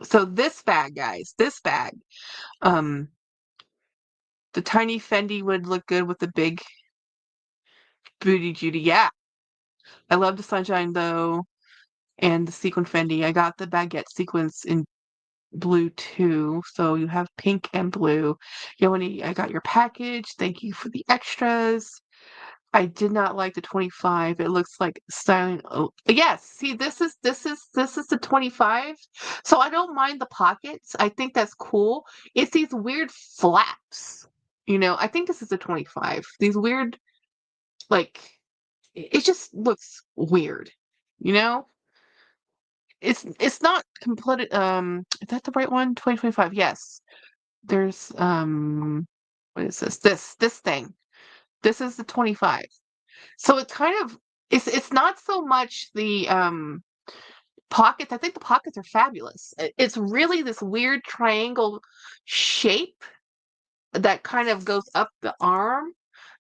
So this bag, guys, this bag, um, the tiny Fendi would look good with the big booty Judy. Yeah. I love the sunshine though. And the sequin Fendi. I got the baguette sequence in blue too. So you have pink and blue. Yoni, I got your package. Thank you for the extras. I did not like the 25. It looks like styling. Oh, yes. See, this is the 25. So I don't mind the pockets. I think that's cool. It's these weird flaps. I think this is a 25. These weird, like, it just looks weird, you know? It's not complete. Is that the right one? 2025. Yes. There's what is this? This thing. This is the 25. So it's kind of it's not so much the pockets. I think the pockets are fabulous. It's really this weird triangle shape that kind of goes up the arm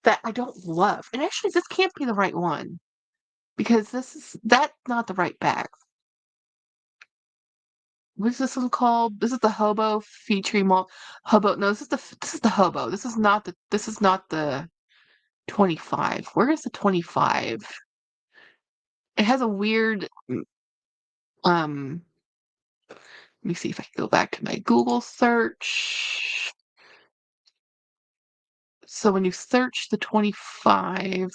that I don't love. And actually, this can't be the right one because that's not the right bag. What is this one called? This is the hobo featuring hobo. No, this is the hobo. This is not the 25. Where is the 25? It has a weird um let me see if I can go back to my Google search. So when you search the 25,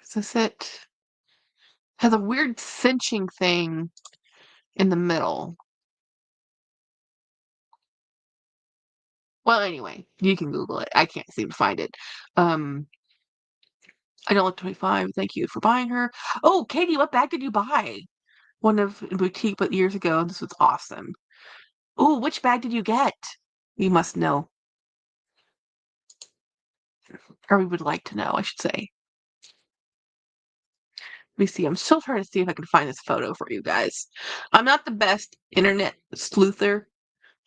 is this it? Has a weird cinching thing in the middle. Well, anyway, you can Google it. I can't seem to find it. Um, I don't like 25. Thank you for buying her. Oh, Katie, what bag did you buy? One of boutique, but years ago. This was awesome. Oh, which bag did you get? You must know, or we would like to know, I should say. Let me see. I'm still trying to see if I can find this photo for you guys. I'm not the best internet sleuther.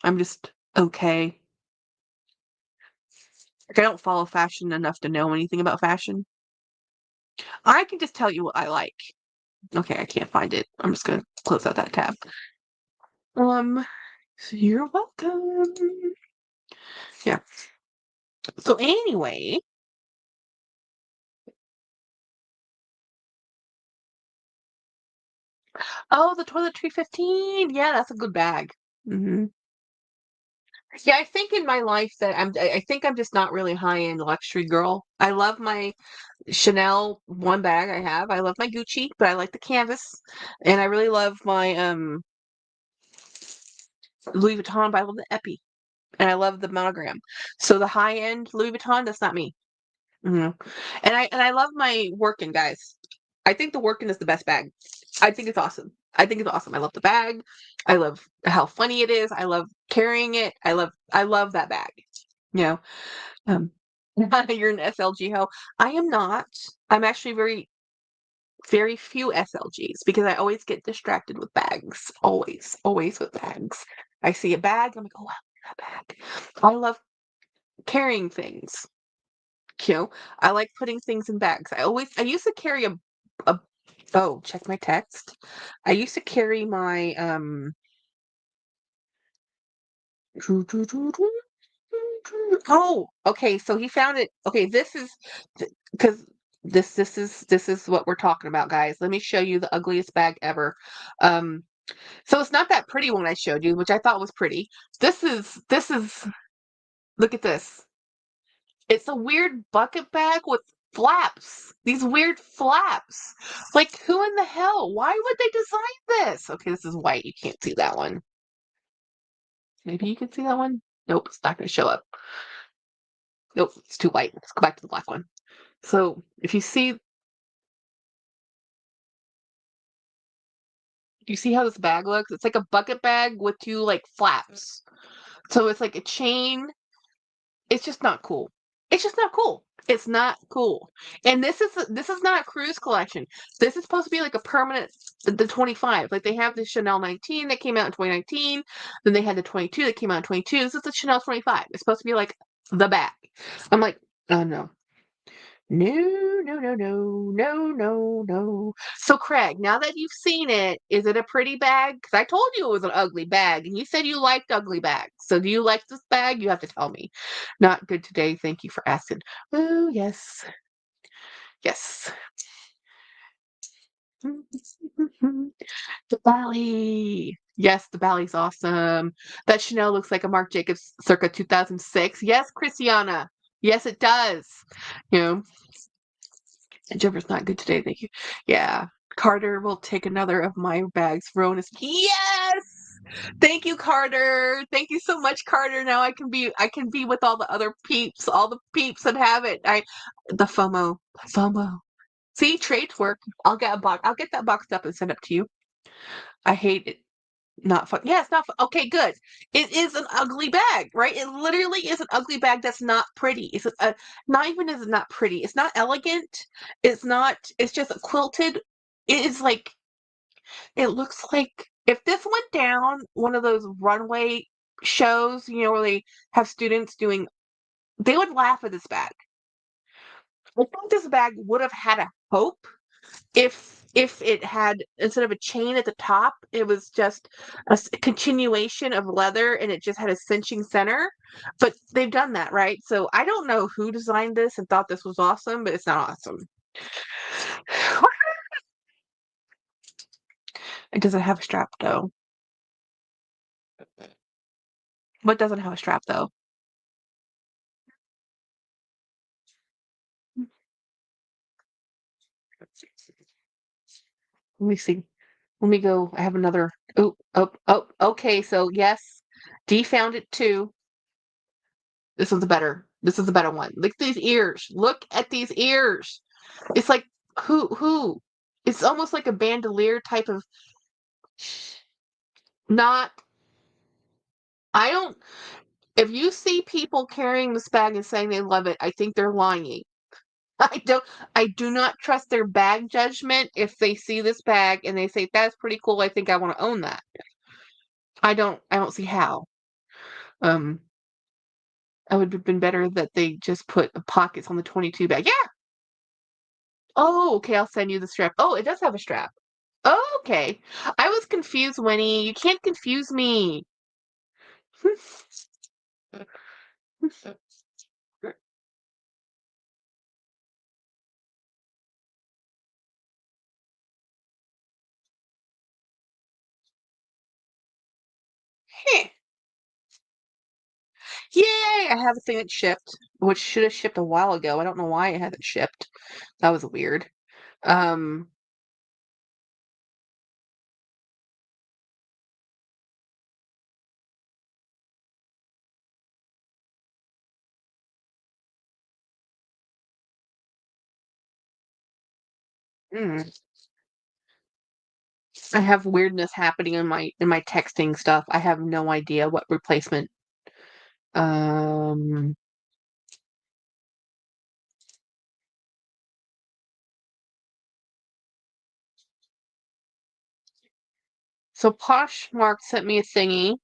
I'm just okay. Like, I don't follow fashion enough to know anything about fashion. I can just tell you what I like. Okay, I can't find it. I'm just gonna close out that tab. So you're welcome. Yeah. So anyway, oh, the Toiletry 15. Yeah, that's a good bag. Hmm. Yeah, I think in my life that I think I'm just not really high-end luxury girl. I love my Chanel one bag I have. I love my Gucci, but I like the canvas. And I really love my Louis Vuitton, but I love the Epi. And I love the monogram. So the high-end Louis Vuitton, that's not me. Hmm. And I love my Workin, guys. I think the Workin is the best bag. I think it's awesome. I think it's awesome. I love the bag. I love how funny it is. I love carrying it. I love that bag. You know, um, you're an SLG hoe. I am not. I'm actually very few SLGs because I always get distracted with bags. Always, always with bags. I see a bag. I'm like, oh, wow, that bag. I love carrying things. You know, I like putting things in bags. I used to carry a oh, check my text. I used to carry my oh, okay, so he found it. Okay, this is because this is what we're talking about, guys. Let me show you the ugliest bag ever. Um, so it's not that pretty one I showed you, which I thought was pretty. This is look at this. It's a weird bucket bag with flaps. These weird flaps. Like, who in the hell? Why would they design this? Okay, this is white. You can't see that one. Maybe you can see that one? Nope, it's not going to show up. Nope, it's too white. Let's go back to the black one. So, if you see how this bag looks? It's like a bucket bag with two, like, flaps. So it's like a chain. It's just not cool. It's just not cool. It's not cool. And this is not a cruise collection. This is supposed to be like a permanent the 25. Like they have the Chanel 19 that came out in 2019. Then they had the 22 that came out in 22. This is the Chanel 25. It's supposed to be like the bag. I'm like, oh no. No, no, no, no, no, no, no. So, Craig, now that you've seen it, is it a pretty bag? Because I told you it was an ugly bag, and you said you liked ugly bags. So, do you like this bag? You have to tell me. Not good today. Thank you for asking. Oh, yes. Yes. The Bally. Yes, the Bally's awesome. That Chanel looks like a Marc Jacobs circa 2006. Yes, Christiana. Yes, it does. You know, Jennifer's not good today, thank you. Yeah. Carter will take another of my bags. Rowan is yes! Thank you, Carter. Thank you so much, Carter. Now I can be with all the other peeps, all the peeps that have it. The FOMO. FOMO. See, trades work. I'll get a box. I'll get that boxed up and send it to you. I hate it. Not fun. Yeah, it's not fun. Okay, good. It is an ugly bag, right? It literally is an ugly bag that's not pretty. It's not even is it not pretty. It's not elegant. It's not. It's just quilted. It is like it looks like if this went down one of those runway shows, where they have students doing, they would laugh at this bag. I think this bag would have had a hope if it had, instead of a chain at the top, it was just a continuation of leather and it just had a cinching center. But they've done that, right? So I don't know who designed this and thought this was awesome, but it's not awesome. It doesn't have a strap though. What doesn't have a strap though? Let me see. Let me go. I have another. Oh, oh, oh. Okay, so yes, D found it too. This one's better. This is a better one. Look at these ears. Look at these ears. It's like who? It's almost like a bandolier type of. Not. I don't. If you see people carrying this bag and saying they love it, I think they're lying. I don't. I do not trust their bag judgment if they see this bag and they say that's pretty cool. I think I want to own that. I don't. I don't see how. Um. I would have been better that they just put pockets on the 22 bag. Yeah. Oh, okay. I'll send you the strap. Oh, it does have a strap. Oh, okay. I was confused, Winnie. You can't confuse me. Heh. Yay! I have a thing that shipped, which should have shipped a while ago. I don't know why it hasn't shipped. That was weird. Um, mm. I have weirdness happening in my texting stuff. I have no idea what replacement. Um, so Poshmark sent me a thingy.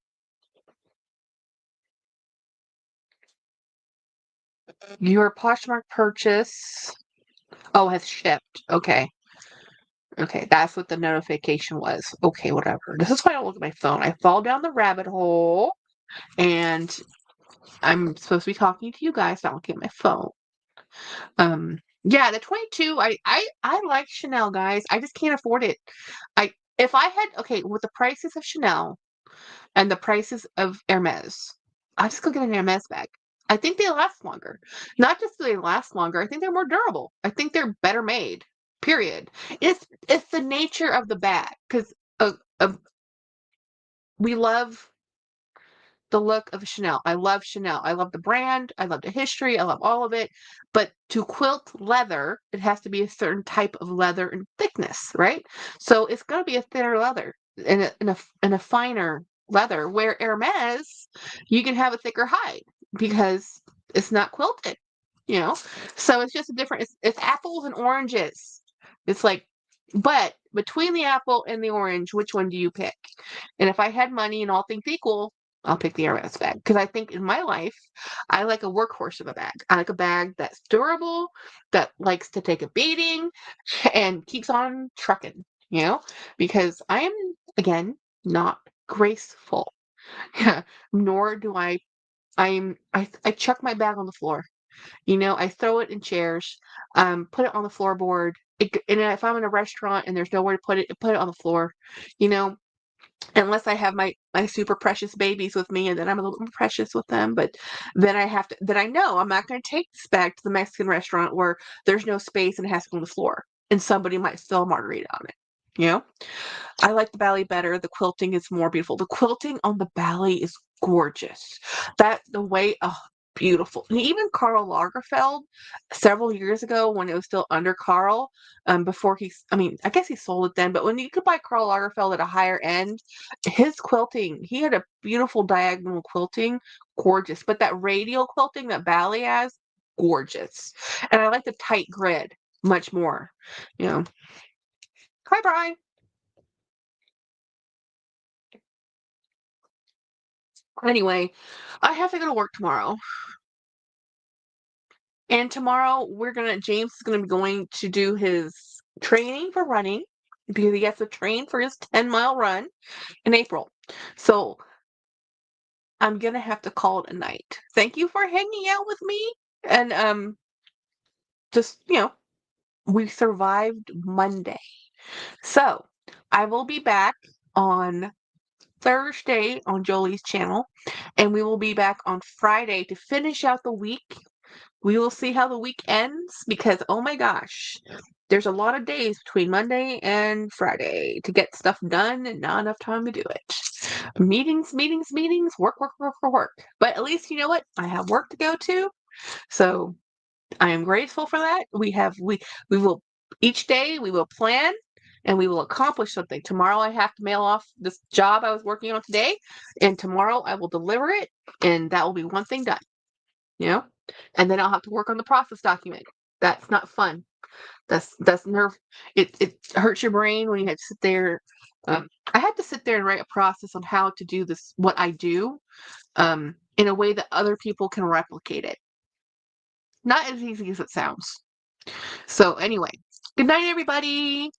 Your Poshmark purchase, oh, has shipped. Okay. Okay, that's what the notification was. Okay, whatever. This is why I don't look at my phone. I fall down the rabbit hole and I'm supposed to be talking to you guys, not looking at my phone. Yeah, the 22, I like Chanel, guys. I just can't afford it. If I had, okay, with the prices of Chanel and the prices of Hermes, I'm just gonna get an Hermes bag. I think they last longer. Not just do they last longer, I think they're more durable. I think they're better made. Period. It's the nature of the bag because we love the look of Chanel. I love Chanel. I love the brand. I love the history. I love all of it. But to quilt leather, it has to be a certain type of leather and thickness, right? So it's going to be a thinner leather and a finer leather. Where Hermes, you can have a thicker hide because it's not quilted, you know. So it's just a different. It's apples and oranges. It's like, but between the apple and the orange, which one do you pick? And if I had money and all things equal, I'll pick the Hermes bag because I think in my life, I like a workhorse of a bag. I like a bag that's durable, that likes to take a beating, and keeps on trucking, because I am, again, not graceful. Nor do I chuck my bag on the floor. I throw it in chairs, put it on the floorboard. And if I'm in a restaurant and there's nowhere to put it on the floor, you know, unless I have my super precious babies with me, and then I'm a little more precious with them. But then I know I'm not going to take this back to the Mexican restaurant where there's no space and it has to go on the floor, and somebody might spill a margarita on it. you know? I like the ballet better. The quilting is more beautiful. The quilting on the ballet is gorgeous. That the way, oh, beautiful. And even Karl Lagerfeld, several years ago when it was still under Karl, before I mean, I guess he sold it then, but when you could buy Karl Lagerfeld at a higher end, his quilting, he had a beautiful diagonal quilting, gorgeous. But that radial quilting that ballet has, gorgeous. And I like the tight grid much more, you know. Hi, Brian. Anyway, I have to go to work tomorrow. And tomorrow James is gonna be going to do his training for running because he has to train for his 10-mile run in April. So I'm gonna have to call it a night. Thank you for hanging out with me. And just, we survived Monday. So I will be back on Thursday on Jolie's channel, and we will be back on Friday to finish out the week. We will see how the week ends because, oh my gosh, there's a lot of days between Monday and Friday to get stuff done and not enough time to do it. Meetings, meetings, meetings, work, work, work, work, work. But at least you know what? I have work to go to. So I am grateful for that. We will each day we will plan and we will accomplish something. Tomorrow I have to mail off this job I was working on today, and tomorrow I will deliver it, and that will be one thing done. You know? And then I'll have to work on the process document. That's not fun. That's nerve. It hurts your brain when you have to sit there. I had to sit there and write a process on how to do this, what I do, in a way that other people can replicate it. Not as easy as it sounds. So anyway, good night, everybody.